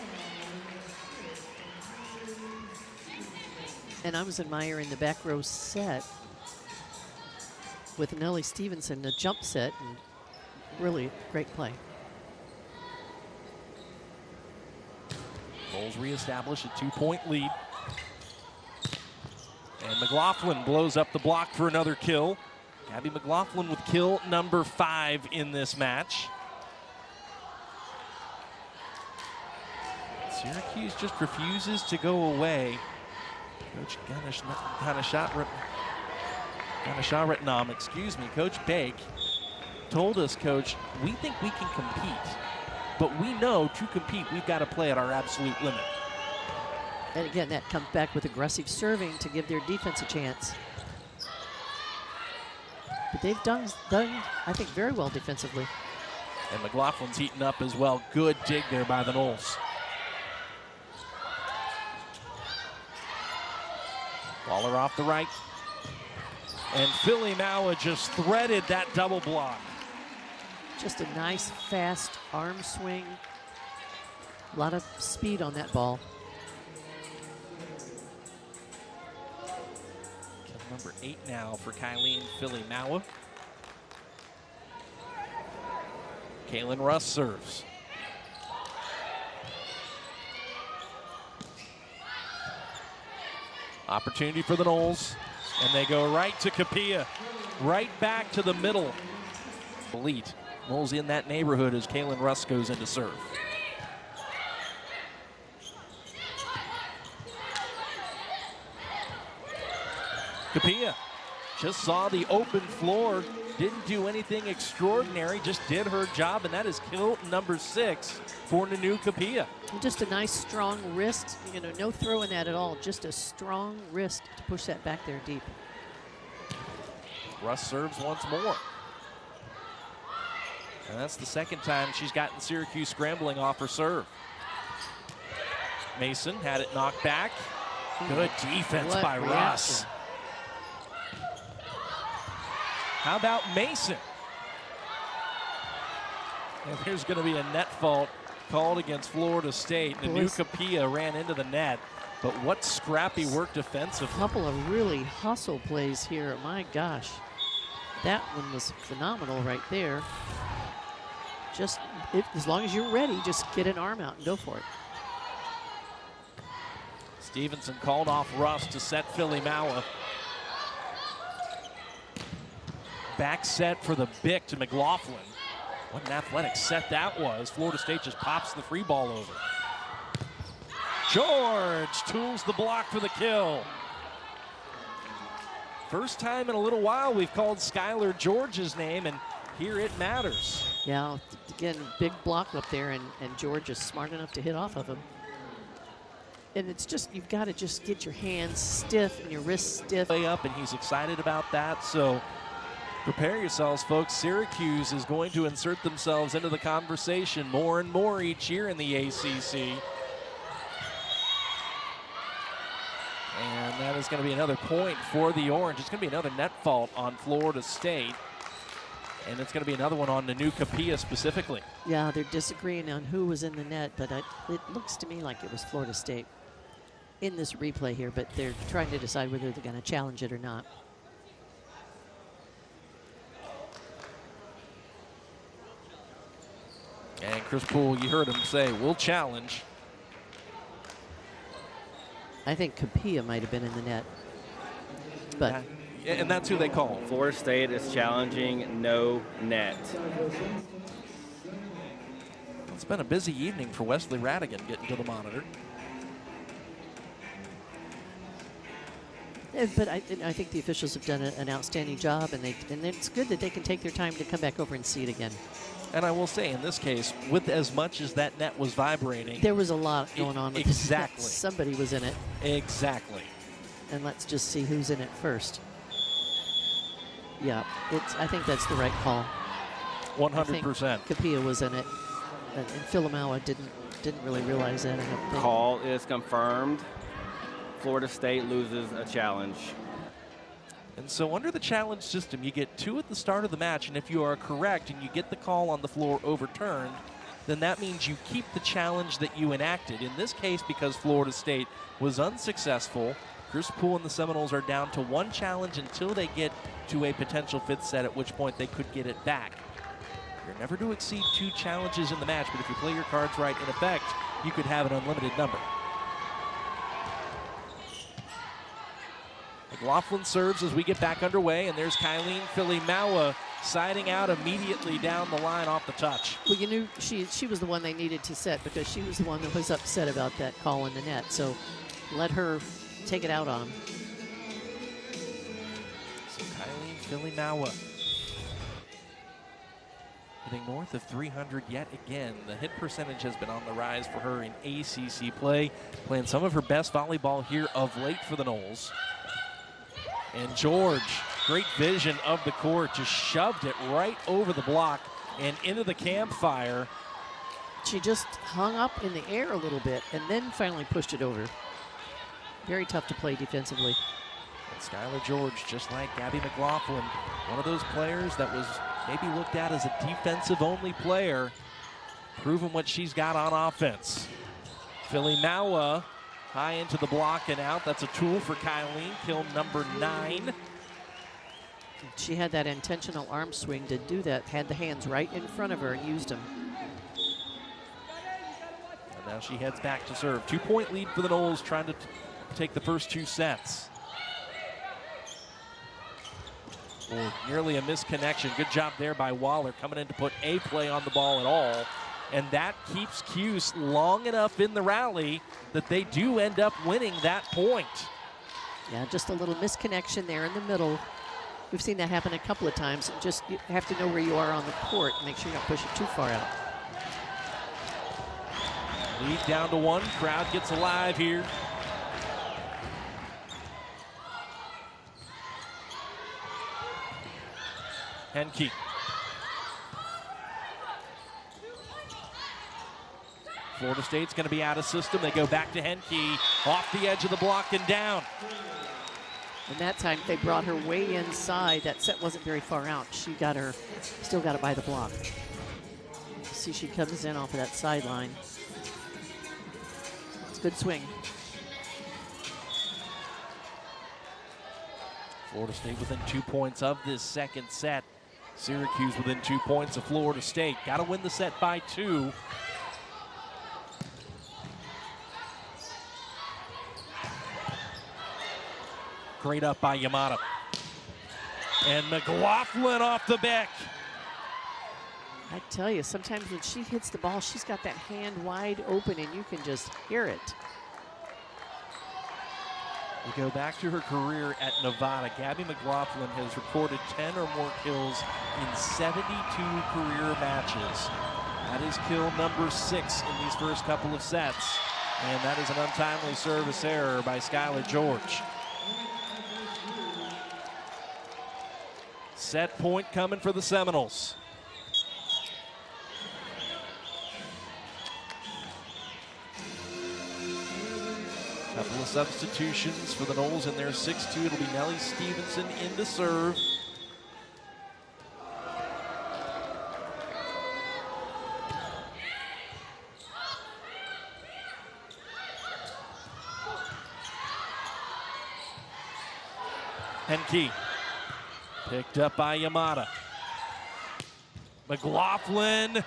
And I was admiring the back row set with Nellie Stevenson, a jump set, and really great play. Bulls reestablish a 2-point lead. And McLaughlin blows up the block for another kill. Gabby McLaughlin with kill number 5 in this match. Syracuse just refuses to go away. Coach Ganasharatnam, excuse me, Coach Bake told us, Coach, we think we can compete, but we know to compete we've got to play at our absolute limit. And again, that comes back with aggressive serving to give their defense a chance. But they've done, I think, very well defensively. And McLaughlin's heating up as well. Good dig there by the Noles. Baller off the right. And Philly Maua just threaded that double block. Just a nice, fast arm swing. A lot of speed on that ball. Number 8 now for Kylene Philly Maua. Kaylin Russ serves. Opportunity for the Noles, and they go right to Kapia, right back to the middle. Elite. Noles in that neighborhood as Kaylin Russ goes into serve. Kapia just saw the open floor, didn't do anything extraordinary, just did her job, and that is kill number 6 for Nanu Kapia. Just a nice, strong wrist. You know, no throw in that at all. Just a strong wrist to push that back there deep. Russ serves once more. And that's the second time she's gotten Syracuse scrambling off her serve. Mason had it knocked back. Good defense by Russ. How about Mason? And there's going to be a net fault called against Florida State. Nanu Kapia ran into the net, but what scrappy work defensively. A couple of really hustle plays here. My gosh. That one was phenomenal right there. Just, as long as you're ready, just get an arm out and go for it. Stevenson called off Russ to set Philly Maua. Back set for the Bic to McLaughlin. What an athletic set that was. Florida State just pops the free ball over. George tools the block for the kill. First time in a little while we've called Skylar George's name, and here it matters. Yeah, again, big block up there, and George is smart enough to hit off of him. And it's just, you've got to just get your hands stiff and your wrists stiff. Way up, and he's excited about that. So prepare yourselves, folks. Syracuse is going to insert themselves into the conversation more and more each year in the ACC. And that is going to be another point for the Orange. It's going to be another net fault on Florida State. And it's going to be another one on Nanuka Pia specifically. Yeah, they're disagreeing on who was in the net, but it looks to me like it was Florida State in this replay here, but they're trying to decide whether they're going to challenge it or not. And Chris Poole, you heard him say, we'll challenge. I think Capilla might have been in the net. But and that's who they call. Florida State is challenging no net. It's been a busy evening for Wesley Radigan getting to the monitor. But I think the officials have done an outstanding job, and it's good that they can take their time to come back over and see it again. And I will say, in this case, with as much as that net was vibrating, there was a lot going on with exactly. Somebody was in it. Exactly. And let's just see who's in it first. Yeah, I think that's the right call. 100%. Capilla was in it, and Philomawa didn't really realize that. I don't think. Call is confirmed. Florida State loses a challenge. And so under the challenge system, you get 2 at the start of the match, and if you are correct and you get the call on the floor overturned, then that means you keep the challenge that you enacted. In this case, because Florida State was unsuccessful, Chris Poole and the Seminoles are down to 1 challenge until they get to a potential 5th set, at which point they could get it back. You're never to exceed 2 challenges in the match, but if you play your cards right, in effect, you could have an unlimited number. McLaughlin serves as we get back underway, and there's Kylene Filimawa siding out immediately down the line off the touch. Well, you knew she was the one they needed to set, because she was the one that was upset about that call in the net. So let her take it out on him. So Kylene Filimawa hitting north of 300 yet again. The hit percentage has been on the rise for her in ACC play, playing some of her best volleyball here of late for the Noles. And George, great vision of the court, just shoved it right over the block and into the campfire. She just hung up in the air a little bit and then finally pushed it over. Very tough to play defensively. And Skylar George, just like Gabby McLaughlin, one of those players that was maybe looked at as a defensive-only player, proving what she's got on offense. Filimawa high into the block and out. That's a tool for Kylene, kill number 9. She had that intentional arm swing to do that, had the hands right in front of her and used them. And now she heads back to serve. 2-point lead for the Noles, trying to take the first 2 sets. Oh, nearly a misconnection. Good job there by Waller, coming in to put a play on the ball at all. And that keeps Cuse long enough in the rally that they do end up winning that point. Yeah, just a little misconnection there in the middle. We've seen that happen a couple of times. Just you have to know where you are on the court and make sure you don't push it too far out. Lead down to 1. Crowd gets alive here. Henke. Florida State's going to be out of system. They go back to Henke, off the edge of the block and down. And that time they brought her way inside. That set wasn't very far out. She got her, still got it by the block. See, she comes in off of that sideline. It's a good swing. Florida State within 2 points of this second set. Syracuse within 2 points of Florida State. Got to win the set by 2. Great up by Yamada. And McLaughlin off the back. I tell you, sometimes when she hits the ball, she's got that hand wide open and you can just hear it. We go back to her career at Nevada. Gabby McLaughlin has recorded 10 or more kills in 72 career matches. That is kill number 6 in these first couple of sets. And that is an untimely service error by Skylar George. Set point coming for the Seminoles. Couple of substitutions for the Noles in their 6-2. It'll be Nellie Stevenson in to serve. Henke picked up by Yamada. McLaughlin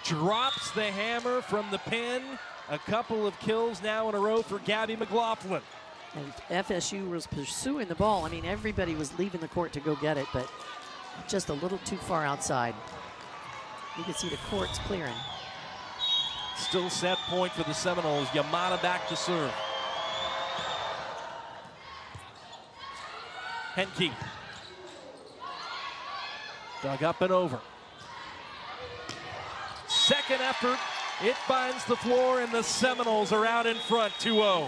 drops the hammer from the pin. A couple of kills now in a row for Gabby McLaughlin. And FSU was pursuing the ball. I mean, everybody was leaving the court to go get it, but just a little too far outside. You can see the court's clearing. Still set point for the Seminoles. Yamada back to serve. Henke. Dug up and over. Second effort. It finds the floor, and the Seminoles are out in front, 2-0.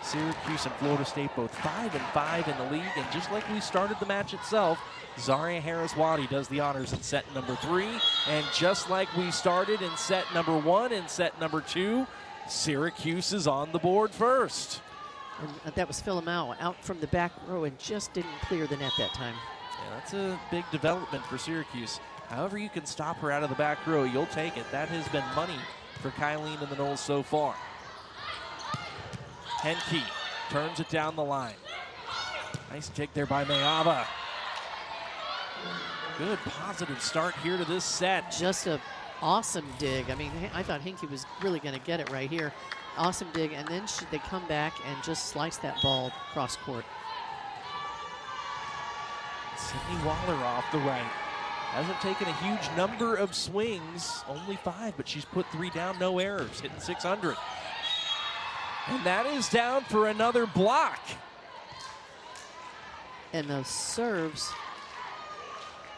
Syracuse and Florida State both 5-5 in the league, and just like we started the match itself, Zaria Harris-Wadi does the honors in set number 3, and just like we started in set number 1 and set number 2, Syracuse is on the board first. And that was Philomaua out from the back row and just didn't clear the net that time. Yeah, that's a big development for Syracuse. However you can stop her out of the back row, you'll take it. That has been money for Kylene and the Noles so far. Henke turns it down the line. Nice dig there by Mayava. Good positive start here to this set. Just an awesome dig. I mean, I thought Henke was really going to get it right here. Awesome dig, and then they come back and just slice that ball cross court. Sydney Waller off the right. Hasn't taken a huge number of swings, only 5, but she's put 3 down, no errors, hitting 600. And that is down for another block. And those serves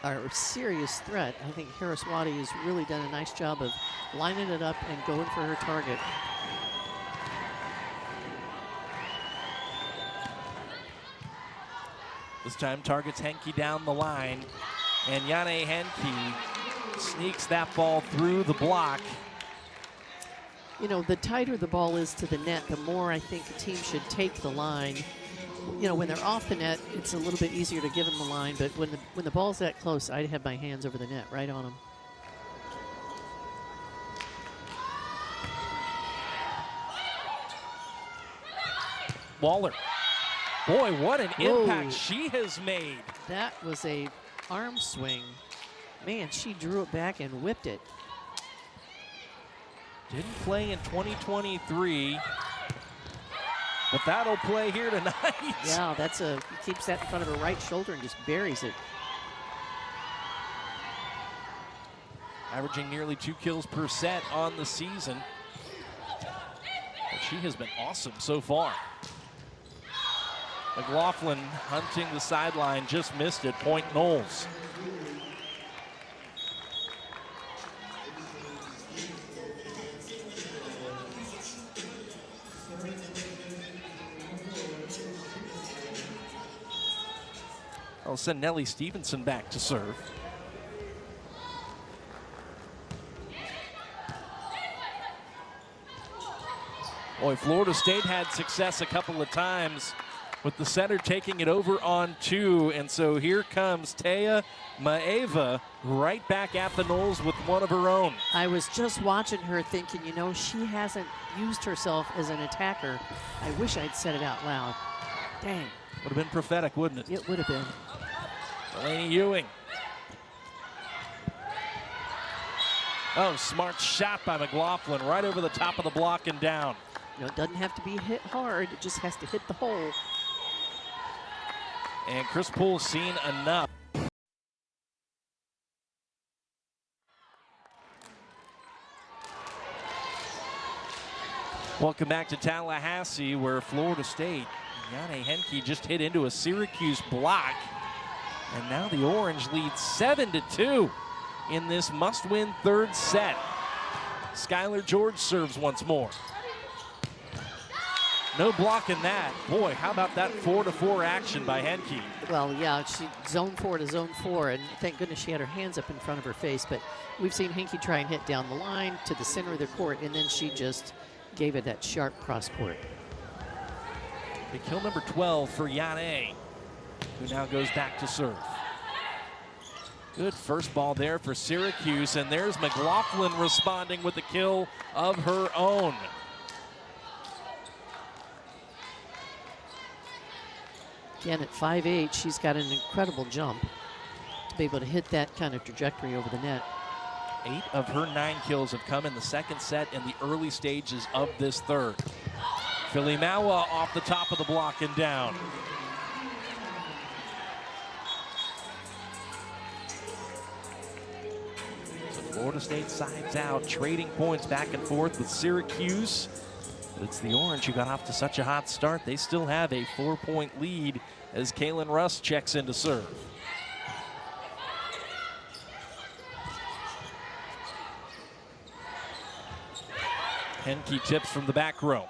are a serious threat. I think Harris-Wadi has really done a nice job of lining it up and going for her target. This time targets Henke down the line. And Yane Henke sneaks that ball through the block. You know, the tighter the ball is to the net, the more I think a team should take the line. You know, when they're off the net, it's a little bit easier to give them the line, but when the ball's that close, I'd have my hands over the net, right on them. Waller. Boy, what an Whoa. impact she has made. That was a arm swing. Man, she drew it back and whipped it. Didn't play in 2023, but that'll play here tonight. Yeah, he keeps that in front of her right shoulder and just buries it. Averaging nearly 2 kills per set on the season. But she has been awesome so far. McLaughlin hunting the sideline, just missed it, point Noles. I'll send Nellie Stevenson back to serve. Boy, Florida State had success a couple of times with the center taking it over on 2. And so here comes Taya Maeva right back at the Noles with one of her own. I was just watching her thinking, you know, she hasn't used herself as an attacker. I wish I'd said it out loud. Dang. Would have been prophetic, wouldn't it? It would have been. Delaney Ewing. Oh, smart shot by McLaughlin right over the top of the block and down. You know, it doesn't have to be hit hard. It just has to hit the hole. And Chris Poole's seen enough. Welcome back to Tallahassee, where Florida State, Yane Henke just hit into a Syracuse block. And now the Orange leads 7-2 in this must-win third set. Skylar George serves once more. No blocking that. Boy, how about that 4-to-4 action by Henke? Well, yeah, she zone 4 to zone 4, and thank goodness she had her hands up in front of her face. But we've seen Henke try and hit down the line to the center of the court, and then she just gave it that sharp cross court. Big kill number 12 for Yane, who now goes back to serve. Good first ball there for Syracuse, and there's McLaughlin responding with the kill of her own. Again, at 5'8", she's got an incredible jump to be able to hit that kind of trajectory over the net. 8 of her 9 kills have come in the second set in the early stages of this third. Filimawa off the top of the block and down. So Florida State sides out, trading points back and forth with Syracuse. But it's the Orange who got off to such a hot start. They still have a 4-point lead as Kaylin Russ checks in to serve. Henke tips from the back row.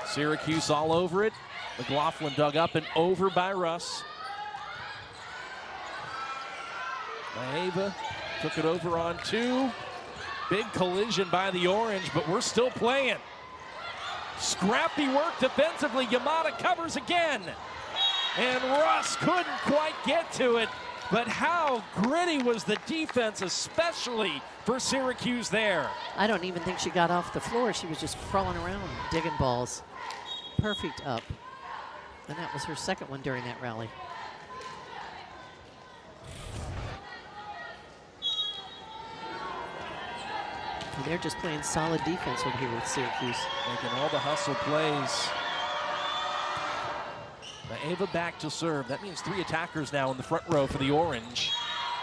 Syracuse all over it. McLaughlin dug up and over by Russ. Maeva took it over on 2. Big collision by the Orange, but we're still playing. Scrappy work defensively. Yamada covers again. And Russ couldn't quite get to it. But how gritty was the defense, especially for Syracuse there? I don't even think she got off the floor. She was just crawling around, digging balls. Perfect up. And that was her second one during that rally. And they're just playing solid defense over here with Syracuse. Making all the hustle plays. Maeva back to serve. That means 3 attackers now in the front row for the Orange.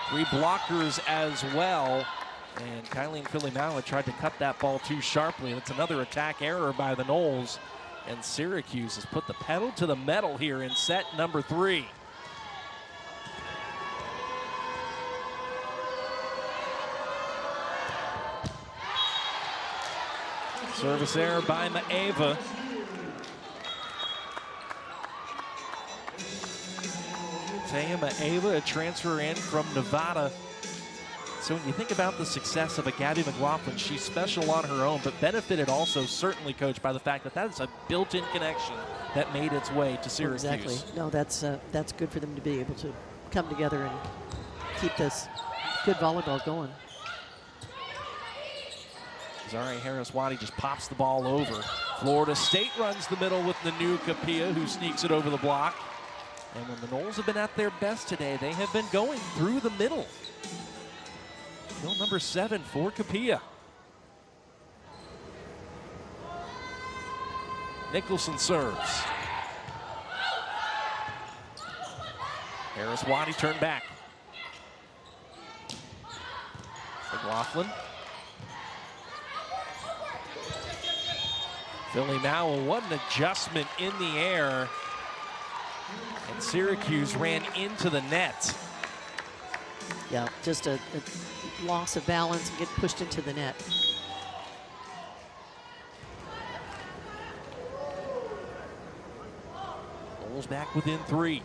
3 blockers as well. And Kylie Filimawa tried to cut that ball too sharply. That's another attack error by the Noles. And Syracuse has put the pedal to the metal here in set number 3. Service error by Maeva. Taya Maeva, a transfer in from Nevada. So when you think about the success of a Gabby McLaughlin, she's special on her own, but benefited also certainly, Coach, by the fact that that is a built-in connection that made its way to Syracuse. Exactly. No, that's good for them to be able to come together and keep this good volleyball going. Zari Harris-Wadi just pops the ball over. Florida State runs the middle with Nanu Kapia, who sneaks it over the block. And when the Noles have been at their best today, they have been going through the middle. Kill number 7 for Kapia. Nicholson serves. Harris-Wadi turned back. McLaughlin. Filimawa, what an adjustment in the air. And Syracuse ran into the net. Yeah, just a loss of balance and get pushed into the net. Noles back within 3.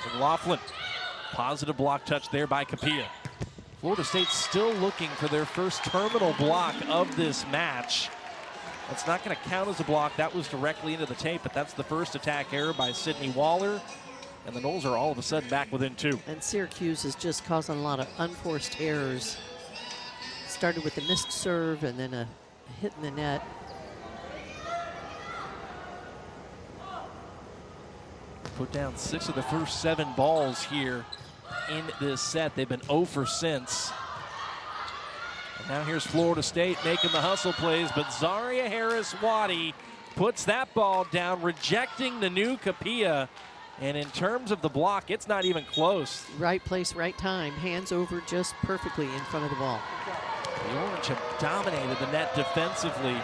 McLaughlin, positive block touch there by Kapia. Florida State still looking for their first terminal block of this match. That's not going to count as a block. That was directly into the tape, but that's the first attack error by Sydney Waller. And the Noles are all of a sudden back within 2. And Syracuse is just causing a lot of unforced errors. Started with a missed serve and then a hit in the net. Put down 6 of the first 7 balls here in this set. They've been 0 for since. And now here's Florida State making the hustle plays, but Zaria Harris-Wadi puts that ball down, rejecting Nanu Kapia. And in terms of the block, it's not even close. Right place, right time. Hands over just perfectly in front of the ball. The Orange have dominated the net defensively.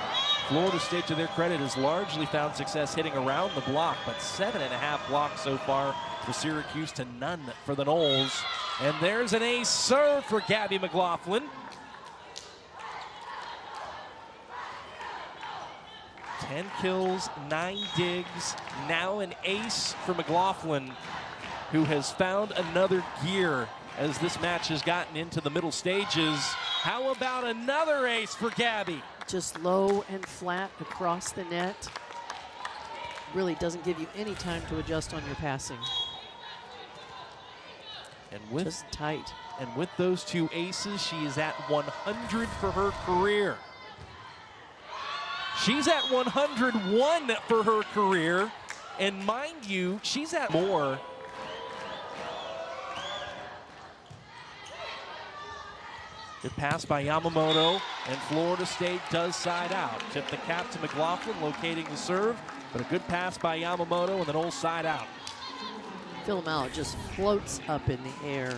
Florida State, to their credit, has largely found success hitting around the block, but 7.5 blocks so far for Syracuse to none for the Noles. And there's an ace serve for Gabby McLaughlin. 10 kills, 9 digs, now an ace for McLaughlin, who has found another gear as this match has gotten into the middle stages. How about another ace for Gabby? Just low and flat across the net. Really doesn't give you any time to adjust on your passing. And with, just tight. And with those 2 aces, she is at 100 for her career. She's at 101 for her career. And mind you, she's at more. Good pass by Yamamoto, and Florida State does side out. Tip the cap to McLaughlin, locating the serve, but a good pass by Yamamoto, and then old side out. Fill him out, just floats up in the air.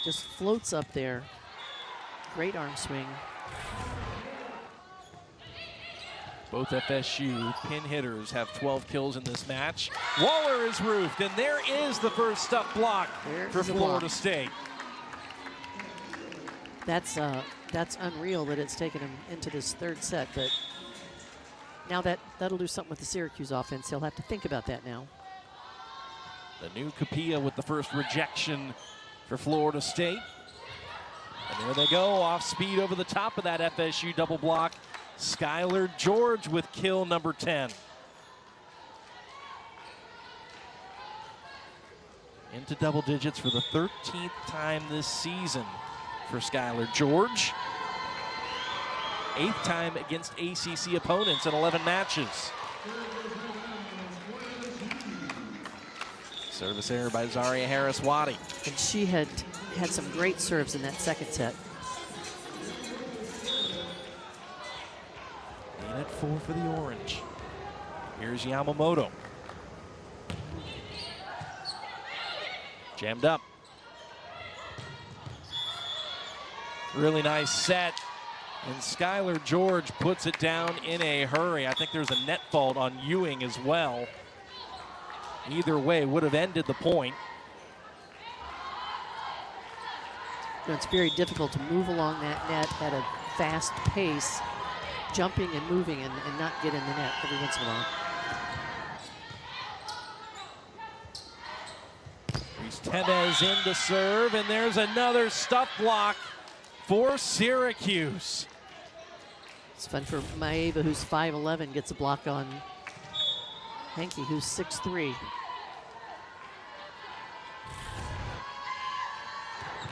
Just floats up there. Great arm swing. Both FSU pin hitters have 12 kills in this match. Waller is roofed, and there is the first stuff block for Florida State. That's unreal that it's taken him into this 3rd set, but now that'll do something with the Syracuse offense. He'll have to think about that now. The new Capilla with the first rejection for Florida State. And there they go, off speed over the top of that FSU double block. Skylar George with kill number 10. Into double digits for the 13th time this season for Skylar George. 8th time against ACC opponents in 11 matches. Service error by Zaria Harris-Waddy. And she had some great serves in that 2nd set. 8-4 for the Orange. Here's Yamamoto. Jammed up. Really nice set. And Skylar George puts it down in a hurry. I think there's a net fault on Ewing as well. Either way, would have ended the point. It's very difficult to move along that net at a fast pace, jumping and moving and not get in the net every once in a while. Tevez in to serve, and there's another stuff block for Syracuse. It's fun for Maeva, who's 5'11", gets a block on Henke, who's 6'3".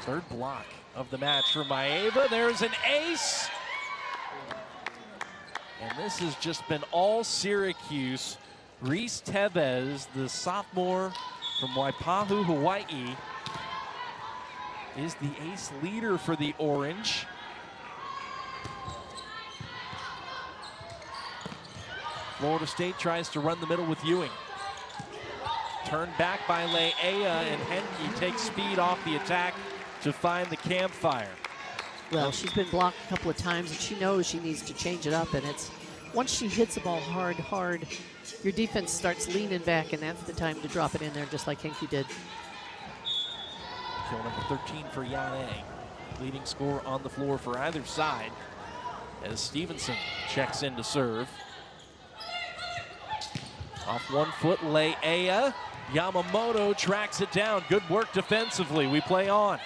Third block of the match for Maeva. There's an ace. And this has just been all Syracuse. Reese Tevez, the sophomore from Waipahu, Hawaii, is the ace leader for the Orange. Florida State tries to run the middle with Ewing. Turned back by Leia, and Henke takes speed off the attack to find the campfire. Well, she's been blocked a couple of times, and she knows she needs to change it up, and it's once she hits the ball hard, your defense starts leaning back, and that's the time to drop it in there, just like Henke did. Kill number 13 for Yane. Leading scorer on the floor for either side as Stevenson checks in to serve. Off 1 foot, Leia. Yamamoto tracks it down. Good work defensively. We play on.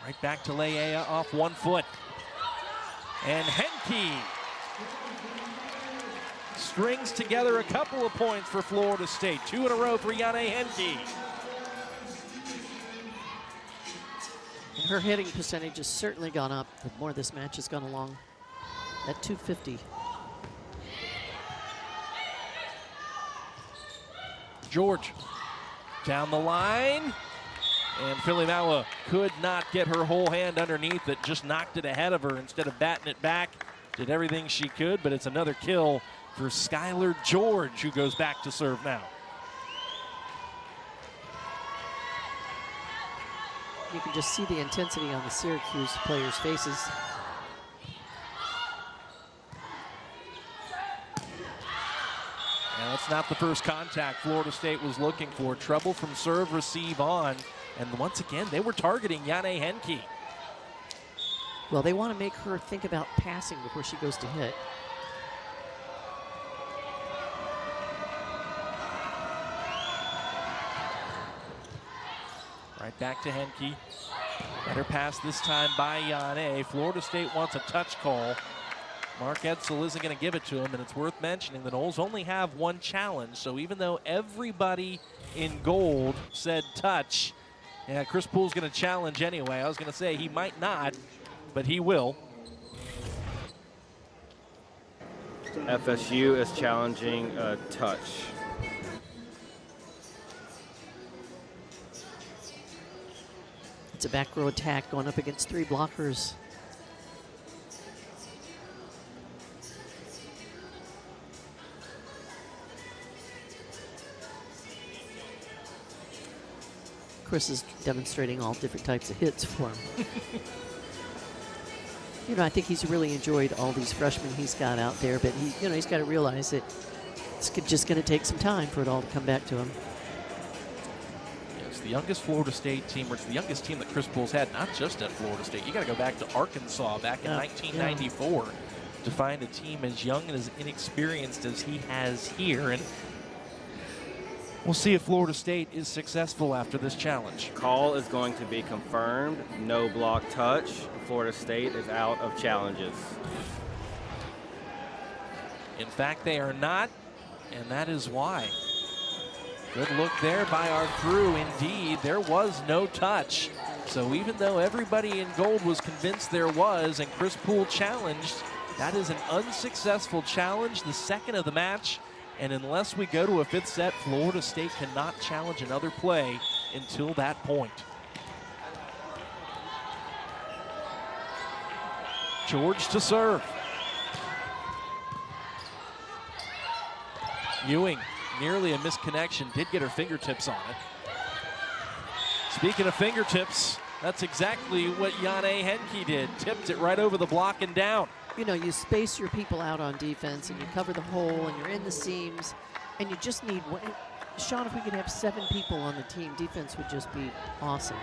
Right back to Leia off 1 foot. And Henke strings together a couple of points for Florida State. 2 in a row for Yane Henke. Her hitting percentage has certainly gone up the more this match has gone along. At 250. George down the line. And Filimawa could not get her whole hand underneath it, just knocked it ahead of her instead of batting it back. Did everything she could, but it's another kill for Skylar George, who goes back to serve now. You can just see the intensity on the Syracuse players' faces. And that's not the first contact Florida State was looking for. Trouble from serve, receive on. And once again, they were targeting Yane Henke. Well, they want to make her think about passing before she goes to hit. Right back to Henke. Better pass this time by Yane. Florida State wants a touch call. Mark Edsel isn't going to give it to him, and it's worth mentioning the Noles only have one challenge, so even though everybody in gold said touch, yeah, Chris Poole's going to challenge anyway. I was going to say he might not, but he will. FSU is challenging a touch. It's a back row attack going up against 3 blockers. Chris is demonstrating all different types of hits for him. You know, I think he's really enjoyed all these freshmen he's got out there, but he's got to realize that it's just going to take some time for it all to come back to him. It's the youngest Florida State team, or it's the youngest team that Chris Poole's had, not just at Florida State. You got to go back to Arkansas back in 1994 to find a team as young and as inexperienced as he has here. And we'll see if Florida State is successful after this challenge. Call is going to be confirmed. No block touch. Florida State is out of challenges. In fact, they are not, and that is why. Good look there by our crew. Indeed, there was no touch. So even though everybody in gold was convinced there was, and Chris Poole challenged, that is an unsuccessful challenge, the second of the match. And unless we go to a 5th set, Florida State cannot challenge another play until that point. George to serve. Ewing, nearly a misconnection, did get her fingertips on it. Speaking of fingertips, that's exactly what Yane Henke did. Tipped it right over the block and down. You know, you space your people out on defense and you cover the hole and you're in the seams and you just need one. Sean, if we could have 7 people on the team, defense would just be awesome.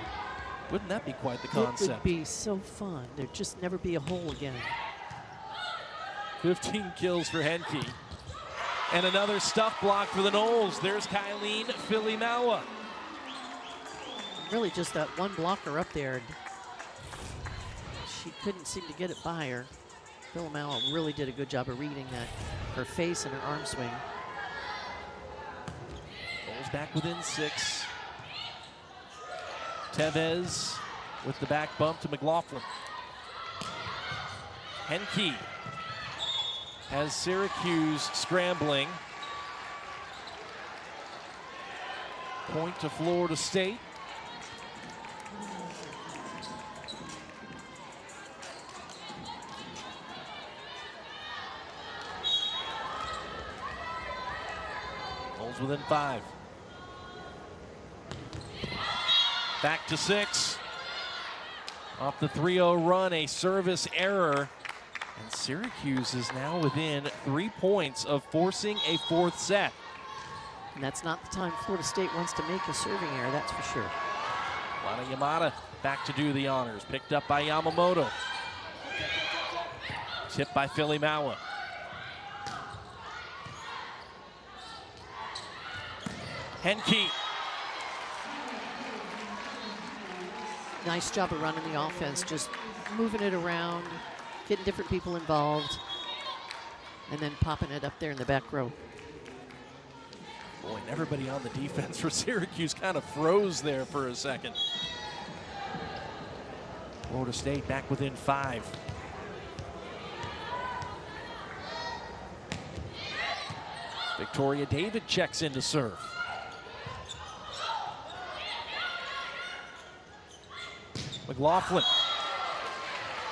Wouldn't that be quite the concept? It would be so fun. There'd just never be a hole again. 15 kills for Henke. And another stuff block for the Noles. There's Kylene Filimawa. Really just that one blocker up there. She couldn't seem to get it by her. Filimawa really did a good job of reading that, her face and her arm swing. Noles back within 6. Tevez with the back bump to McLaughlin. Henke has Syracuse scrambling. Point to Florida State. Noles within 5. Back to 6. Off the 3-0 run, a service error. And Syracuse is now within 3 points of forcing a 4th set. And that's not the time Florida State wants to make a serving error, that's for sure. Lana Yamada back to do the honors. Picked up by Yamamoto. Tipped by Filimawa. Henke. Nice job of running the offense, just moving it around, getting different people involved, and then popping it up there in the back row. Boy, and everybody on the defense for Syracuse kind of froze there for a second. Florida State back within 5. Victoria David checks in to serve. McLaughlin.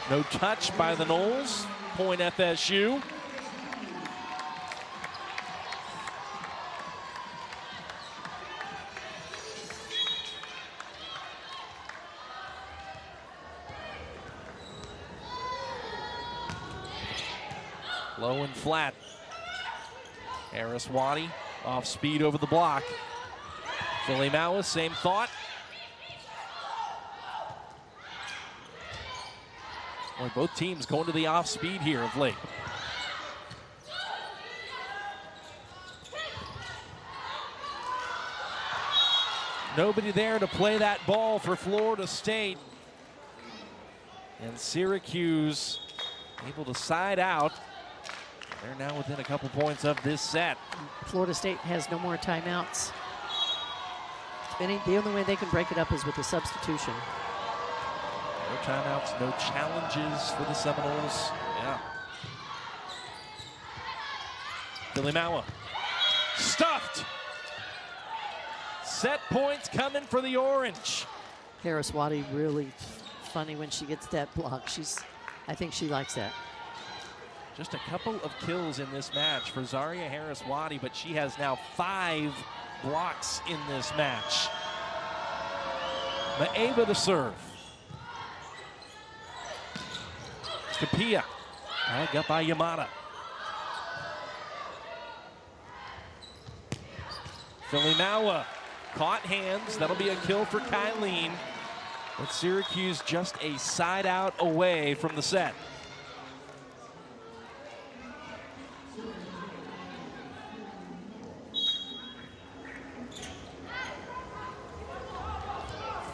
No touch by the Noles. Point FSU. Low and flat. Harris Waddy off speed over the block. Philly Maua, same thought. Boy, both teams going to the off speed here of late. Nobody there to play that ball for Florida State. And Syracuse able to side out. They're now within a couple points of this set. Florida State has no more timeouts. The only way they can break it up is with a substitution. No timeouts, no challenges for the Seminoles. Yeah. Philly Maua. Stuffed. Set points coming for the Orange. Harris Waddy really funny when she gets that block. I think she likes that. Just a couple of kills in this match for Zaria Harris Waddy, but she has now 5 blocks in this match. Maeva to serve. Kapia, tagged up by Yamada. Philly Maua, caught hands. That'll be a kill for Kylene. But Syracuse just a side out away from the set.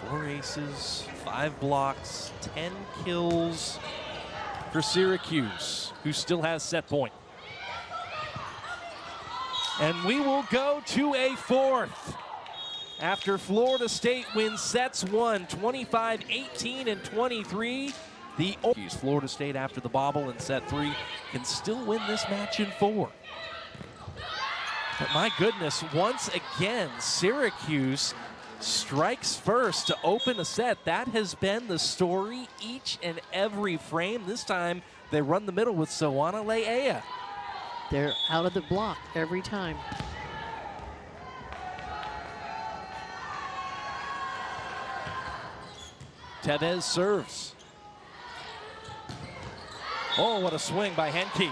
Four aces, 5 blocks, 10 kills for Syracuse, who still has set point. And we will go to a 4th. After Florida State wins sets 1, 25-18 and 23, the Florida State after the bobble in set 3 can still win this match in 4. But my goodness, once again, Syracuse strikes first to open a set. That has been the story each and every frame. This time they run the middle with Soana Le'ea. They're out of the block every time. Tevez serves. Oh, what a swing by Henke.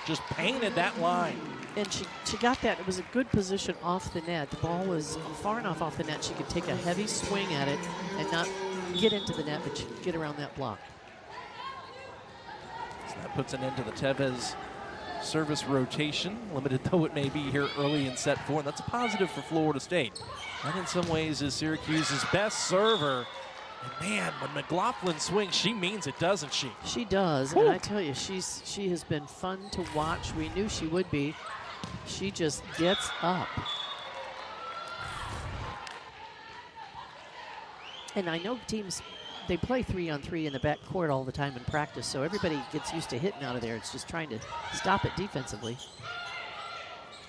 Just painted that line. And she got that. It was a good position off the net. The ball was far enough off the net she could take a heavy swing at it and not get into the net, but she could get around that block. So that puts an end to the Tevez service rotation, limited though it may be here early in set 4. And that's a positive for Florida State. That in some ways is Syracuse's best server. And man, when McLaughlin swings, she means it, doesn't she? She does, Woo. and I tell you, she has been fun to watch. We knew she would be. She just gets up. And I know teams, they play 3-on-3 in the back court all the time in practice, so everybody gets used to hitting out of there. It's just trying to stop it defensively.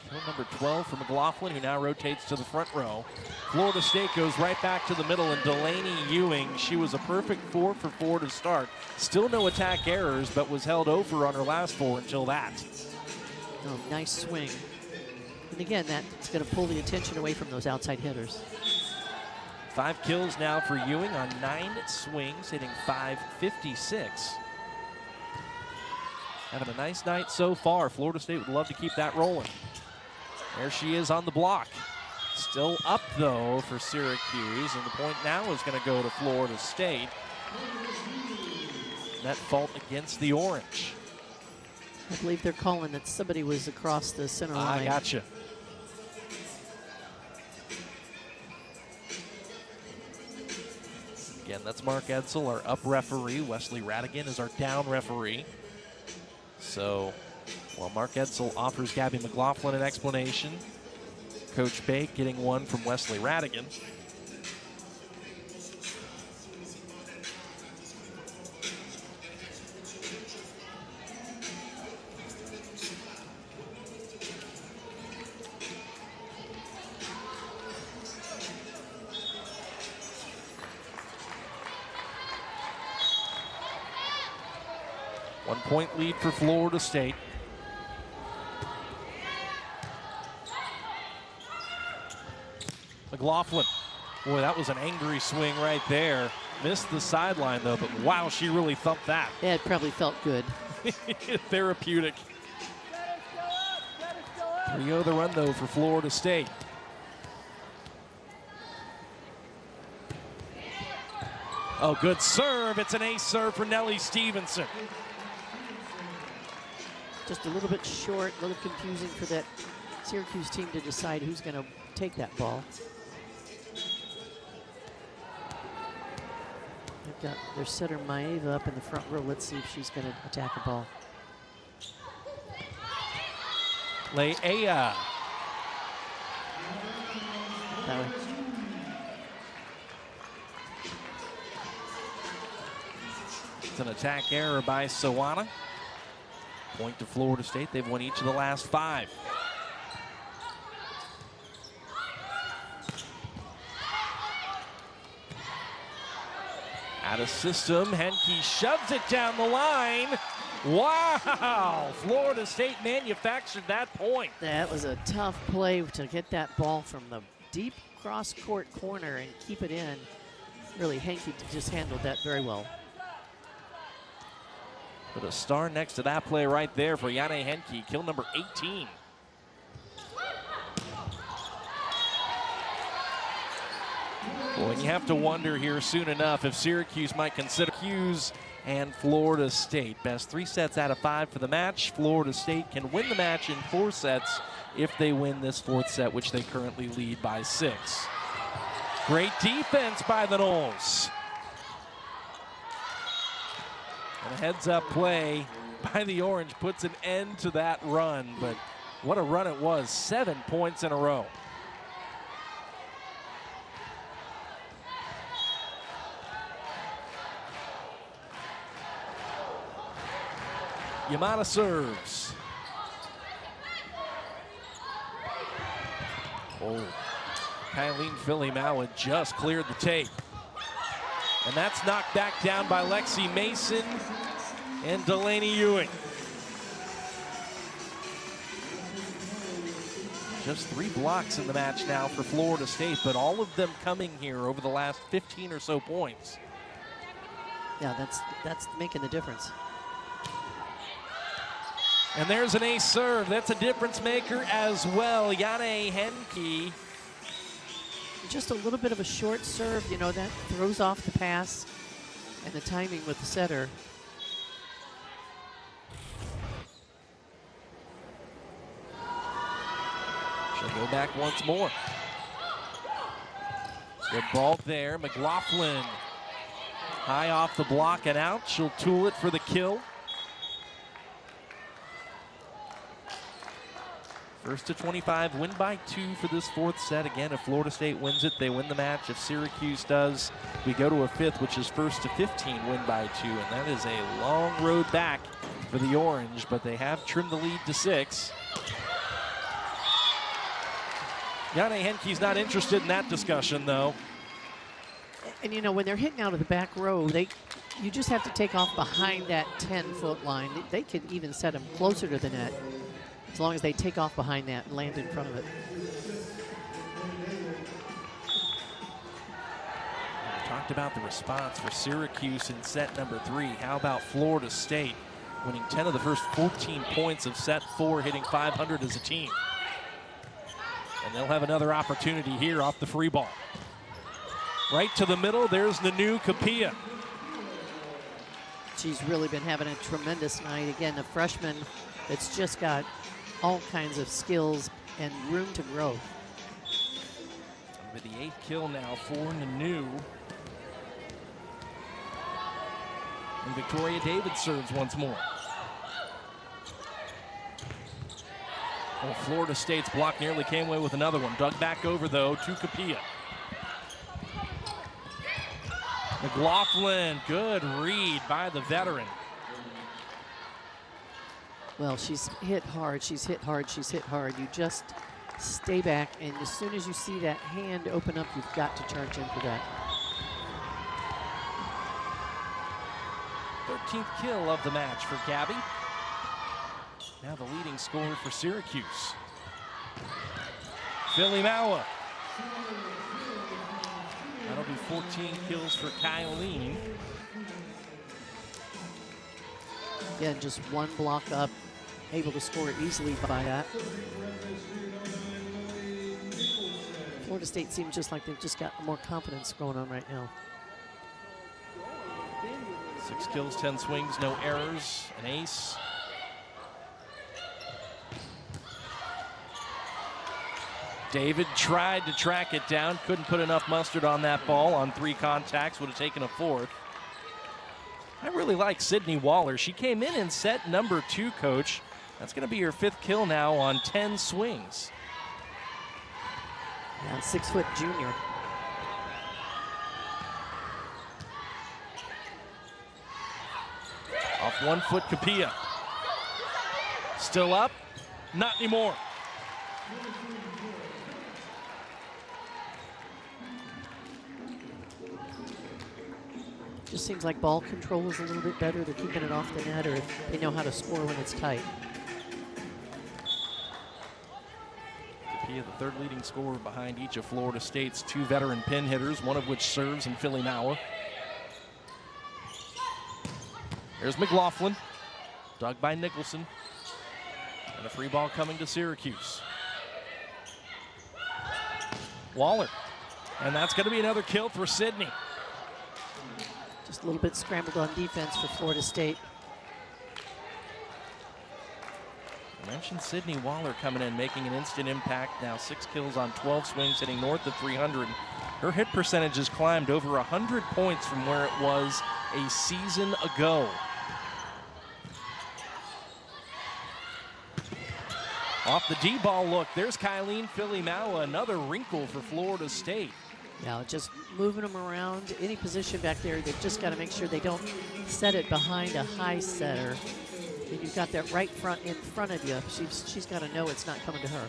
Kill number 12 for McLaughlin, who now rotates to the front row. Florida State goes right back to the middle, and Delaney Ewing, she was a perfect 4 for 4 to start. Still no attack errors, but was held over on her last 4 until that. Oh, nice swing. And again, that's going to pull the attention away from those outside hitters. 5 kills now for Ewing on 9 swings, hitting .556. Having a nice night so far. Florida State would love to keep that rolling. There she is on the block. Still up, though, for Syracuse, and the point now is going to go to Florida State. Net fault against the Orange. I believe they're calling that somebody was across the center line. I gotcha. Again, that's Mark Edsel, our up referee. Wesley Radigan is our down referee. So, while Mark Edsel offers Gabby McLaughlin an explanation, Coach Bake getting one from Wesley Radigan. One-point lead for Florida State. McLaughlin, boy, that was an angry swing right there. Missed the sideline though, but wow, she really thumped that. Yeah, it probably felt good. Therapeutic. 3-0 the run, though, for Florida State. Oh, good serve. It's an ace serve for Nellie Stevenson. Just a little bit short, a little confusing for that Syracuse team to decide who's going to take that ball. They've got their setter Maeva up in the front row. Let's see if she's going to attack a ball. Leia. That way. It's an attack error by Sawana. Point to Florida State. They've won each of the last 5. Out of system, Henke shoves it down the line. Wow! Florida State manufactured that point. That was a tough play to get that ball from the deep cross-court corner and keep it in. Really, Henke just handled that very well. Put a star next to that play right there for Yane Henke, kill number 18. Boy, and you have to wonder here soon enough if Syracuse might consider Syracuse and Florida State. Best 3 sets out of 5 for the match. Florida State can win the match in 4 sets if they win this 4th set, which they currently lead by 6. Great defense by the Noles. And a heads-up play by the Orange puts an end to that run, but what a run it was. 7 points in a row. Yamada serves. Oh, Kylene Fili-Maua just cleared the tape. And that's knocked back down by Lexi Mason and Delaney Ewing. Just 3 blocks in the match now for Florida State, but all of them coming here over the last 15 or so points. Yeah, that's making the difference. And there's an ace serve. That's a difference maker as well. Yane Henke. Just a little bit of a short serve, you know, that throws off the pass and the timing with the setter. She'll go back once more. Good ball there. McLaughlin high off the block and out. She'll tool it for the kill. First to 25, win by 2 for this 4th set. Again, if Florida State wins it, they win the match. If Syracuse does, we go to a 5th, which is first to 15, win by 2. And that is a long road back for the Orange, but they have trimmed the lead to 6. Yane Henke's not interested in that discussion, though. And you know, when they're hitting out of the back row, you just have to take off behind that 10-foot line. They could even set them closer to the net, as long as they take off behind that and land in front of it. We talked about the response for Syracuse in set number 3. How about Florida State winning 10 of the first 14 points of set 4, hitting 500 as a team? And they'll have another opportunity here off the free ball. Right to the middle, there's Nanu Kapia. She's really been having a tremendous night. Again, a freshman that's just got all kinds of skills and room to grow. With the 8th kill now for Nanu. And Victoria David serves once more. Oh, Florida State's block nearly came away with another one. Dug back over, though, to Kapia. McLaughlin, good read by the veteran. Well, she's hit hard, she's hit hard, she's hit hard. You just stay back, and as soon as you see that hand open up, you've got to charge in for that. 13th kill of the match for Gabby. Now the leading scorer for Syracuse. Fili-Maua. That'll be 14 kills for Kylene. Again, just one block up, able to score easily by that. Florida State seems just like they've just got more confidence going on right now. 6 kills, 10 swings, no errors, an ace. David tried to track it down, couldn't put enough mustard on that ball on 3 contacts, would have taken a 4th. I really like Sydney Waller. She came in set number 2, Coach. That's going to be her 5th kill now on 10 swings. Yeah, 6-foot junior. Off 1 foot, Capilla. Still up? Not anymore. Just seems like ball control is a little bit better. They're keeping it off the net, or they know how to score when it's tight. Capilla, the 3rd leading scorer behind each of Florida State's 2 veteran pin hitters, one of which serves in Philly Mauer. There's McLaughlin, dug by Nicholson. And a free ball coming to Syracuse. Waller, and that's going to be another kill for Sydney. Just a little bit scrambled on defense for Florida State. I mentioned Sydney Waller coming in, making an instant impact. Now 6 kills on 12 swings, hitting north of 300. Her hit percentage has climbed over 100 points from where it was a season ago. Off the D-ball look, there's Kylene Filimawa, another wrinkle for Florida State. Yeah, just moving them around, any position back there, they've just got to make sure they don't set it behind a high setter. And you've got that right front in front of you. She's got to know it's not coming to her.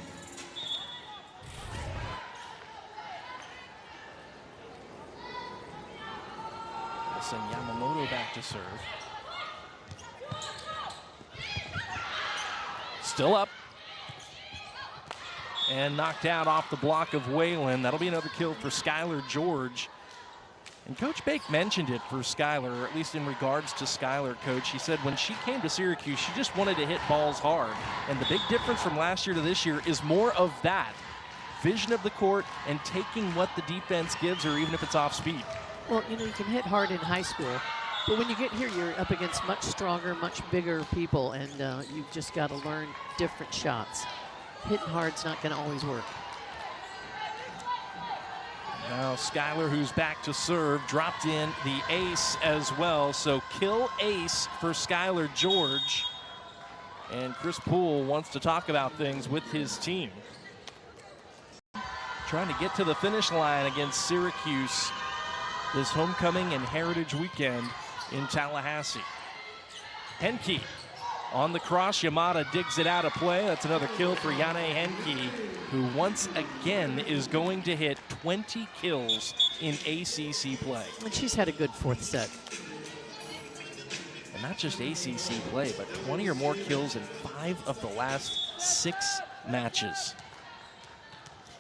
We'll send Yamamoto back to serve. Still up. And knocked out off the block of Whalen. That'll be another kill for Skylar George. And Coach Bake mentioned it for Skylar, or at least in regards to Skylar, Coach. He said when she came to Syracuse, she just wanted to hit balls hard. And the big difference from last year to this year is more of that. Vision of the court and taking what the defense gives her, even if it's off speed. Well, you know, you can hit hard in high school, but when you get here, you're up against much stronger, much bigger people, and you've just got to learn different shots. Hitting hard's not going to always work. Now Skylar, who's back to serve, dropped in the ace as well. So kill ace for Skylar George. And Chris Poole wants to talk about things with his team. Trying to get to the finish line against Syracuse this homecoming and Heritage Weekend in Tallahassee. Henke on the cross, Yamada digs it out of play. That's another kill for Yane Henke, who once again is going to hit 20 kills in ACC play. And she's had a good 4th set. And not just ACC play, but 20 or more kills in 5 of the last 6 matches.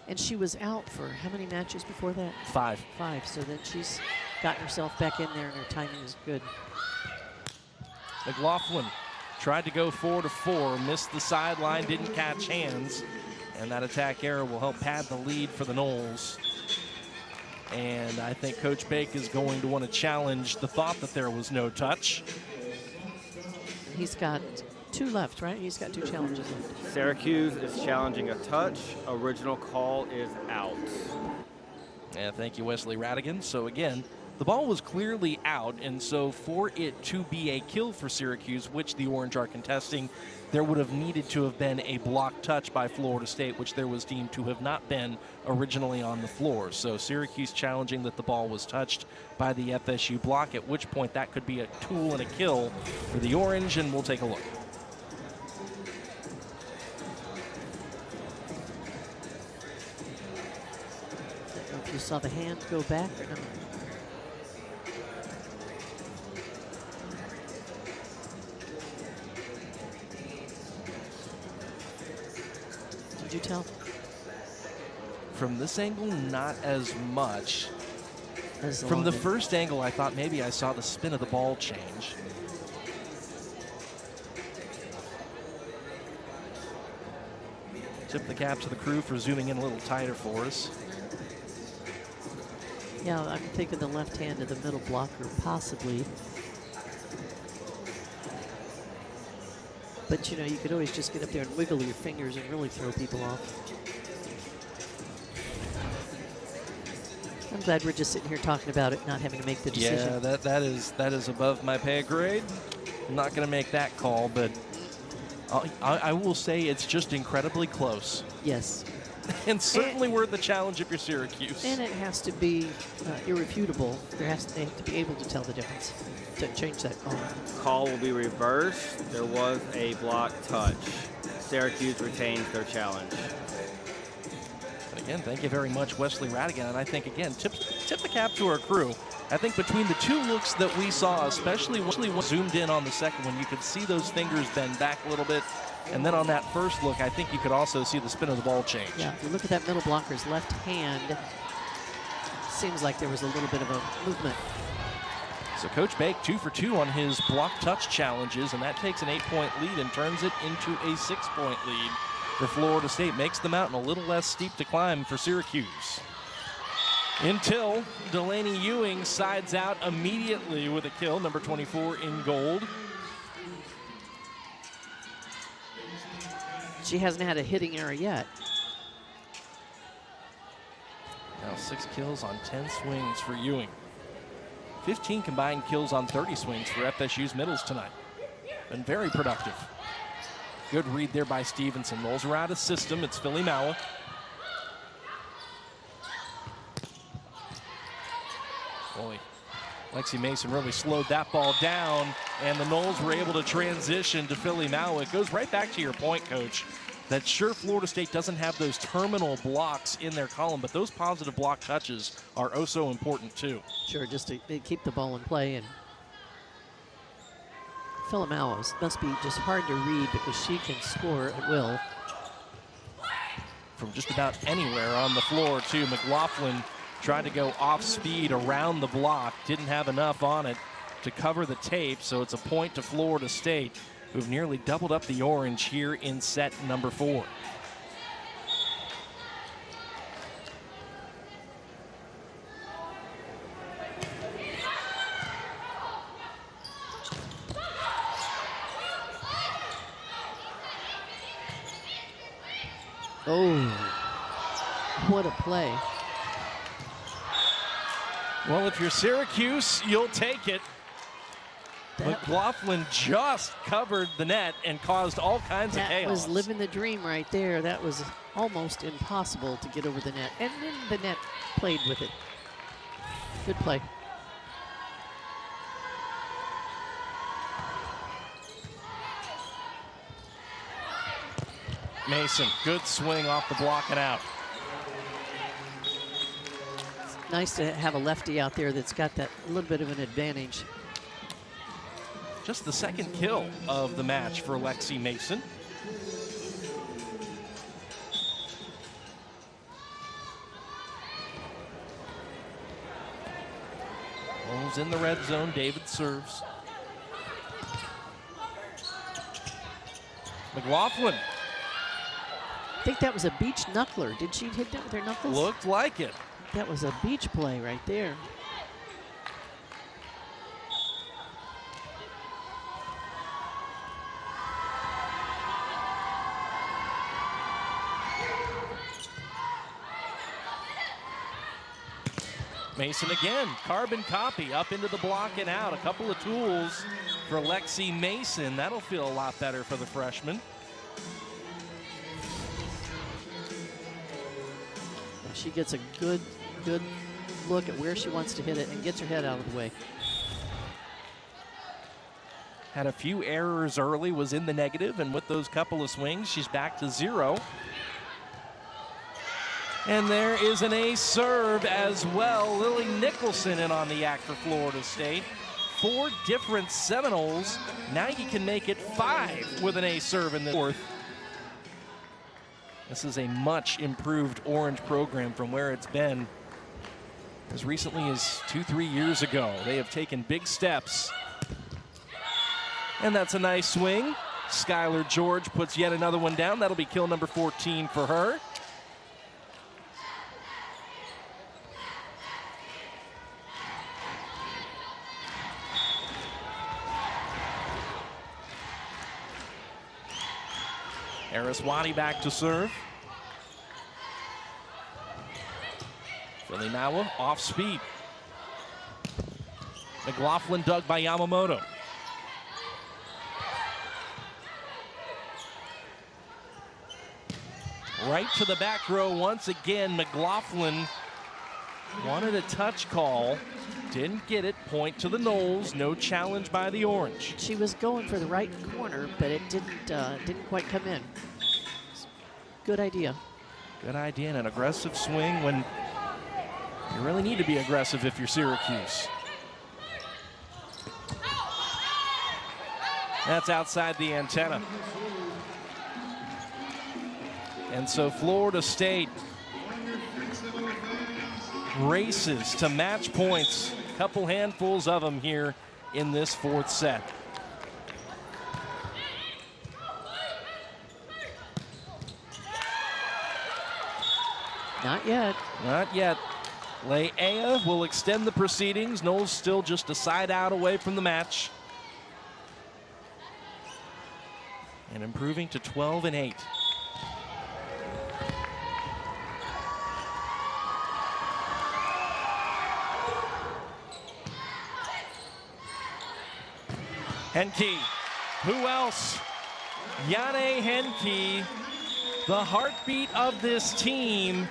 And she was out for how many matches before that? 5. 5, so then she's gotten herself back in there and her timing is good. McLaughlin tried to go 4-4, missed the sideline, didn't catch hands. And that attack error will help pad the lead for the Noles. And I think Coach Bake is going to want to challenge the thought that there was no touch. He's got 2 left, right? He's got 2 challenges left. Syracuse is challenging a touch. Original call is out. Yeah, thank you, Wesley Radigan. So again, the ball was clearly out, and so for it to be a kill for Syracuse, which the Orange are contesting, there would have needed to have been a block touch by Florida State, which there was deemed to have not been originally on the floor. So Syracuse challenging that the ball was touched by the FSU block, at which point that could be a tool and a kill for the Orange, and we'll take a look. I don't know if you saw the hand go back or not. Did you tell? From this angle, not as much. As From the long first angle, I thought maybe I saw the spin of the ball change. Tip the cap to the crew for zooming in a little tighter for us. Yeah, I'm thinking the left hand of the middle blocker, possibly. But, you know, you could always just get up there and wiggle your fingers and really throw people off. I'm glad we're just sitting here talking about it, not having to make the decision. Yeah, that is above my pay grade. I'm not going to make that call, but I will say it's just incredibly close. Yes. And certainly worth the challenge if you're Syracuse. And it has to be irrefutable. They have to be able to tell the difference, to change that call. Call will be reversed. There was a block touch. Syracuse retains their challenge. Again, thank you very much, Wesley Radigan. And I think, again, tip the cap to our crew. I think between the two looks that we saw, especially when zoomed in on the second one, you could see those fingers bend back a little bit. And then on that first look, I think you could also see the spin of the ball change. Yeah, if you look at that middle blocker's left hand, seems like there was a little bit of a movement. So Coach Bake 2 for 2 on his block touch challenges, and that takes an 8-point lead and turns it into a 6-point lead for Florida State. Makes the mountain a little less steep to climb for Syracuse. Until Delaney Ewing sides out immediately with a kill, number 24 in gold. She hasn't had a hitting error yet. Now 6 kills on 10 swings for Ewing. 15 combined kills on 30 swings for FSU's middles tonight. Been very productive. Good read there by Stevenson. Rolls her out of system. It's Philly Maua. Boy, Lexi Mason really slowed that ball down, and the Noles were able to transition to Philly Maua. It goes right back to your point, Coach, that sure, Florida State doesn't have those terminal blocks in their column, but those positive block touches are oh so important too. Sure, just to keep the ball in play. And Philly Maua must be just hard to read because she can score at will. From just about anywhere on the floor, too. McLaughlin tried to go off speed around the block, didn't have enough on it to cover the tape, so it's a point to Florida State, who've nearly doubled up the Orange here in set number 4. Oh, what a play. Well, if you're Syracuse, you'll take it. McLaughlin just covered the net and caused all kinds of chaos. That was living the dream right there. That was almost impossible to get over the net. And then the net played with it. Good play. Mason, good swing off the block and out. It's nice to have a lefty out there that's got that little bit of an advantage. Just the second kill of the match for Lexi Mason. Ball's in the red zone. David serves. McLaughlin. I think that was a beach knuckler. Did she hit that with her knuckles? Looked like it. That was a beach play right there. Mason again, carbon copy up into the block and out. A couple of tools for Lexi Mason. That'll feel a lot better for the freshman. She gets a good look at where she wants to hit it and gets her head out of the way. Had a few errors early, was in the negative, and with those couple of swings, she's back to 0. And there is an ace serve as well. Lily Nicholson in on the act for Florida State. 4 different Seminoles. Now you can make it 5 with an ace serve in the 4th. This is a much improved Orange program from where it's been as recently as 2-3 years ago. They have taken big steps. And that's a nice swing. Skylar George puts yet another one down. That'll be kill number 14 for her. Ariswadi back to serve. Filimawa off speed. McLaughlin dug by Yamamoto. Right to the back row once again. McLaughlin wanted a touch call. Didn't get it. Point to the Noles. No challenge by the Orange. She was going for the right corner, but it didn't quite come in. Good idea. Good idea and an aggressive swing when you really need to be aggressive if you're Syracuse. That's outside the antenna. And so Florida State races to match points. Couple handfuls of them here in this fourth set. Not yet. Not yet. Leia will extend the proceedings. Noles still just a side out away from the match. And improving to 12-8. Henke. Who else? Yane Henke, the heartbeat of this team.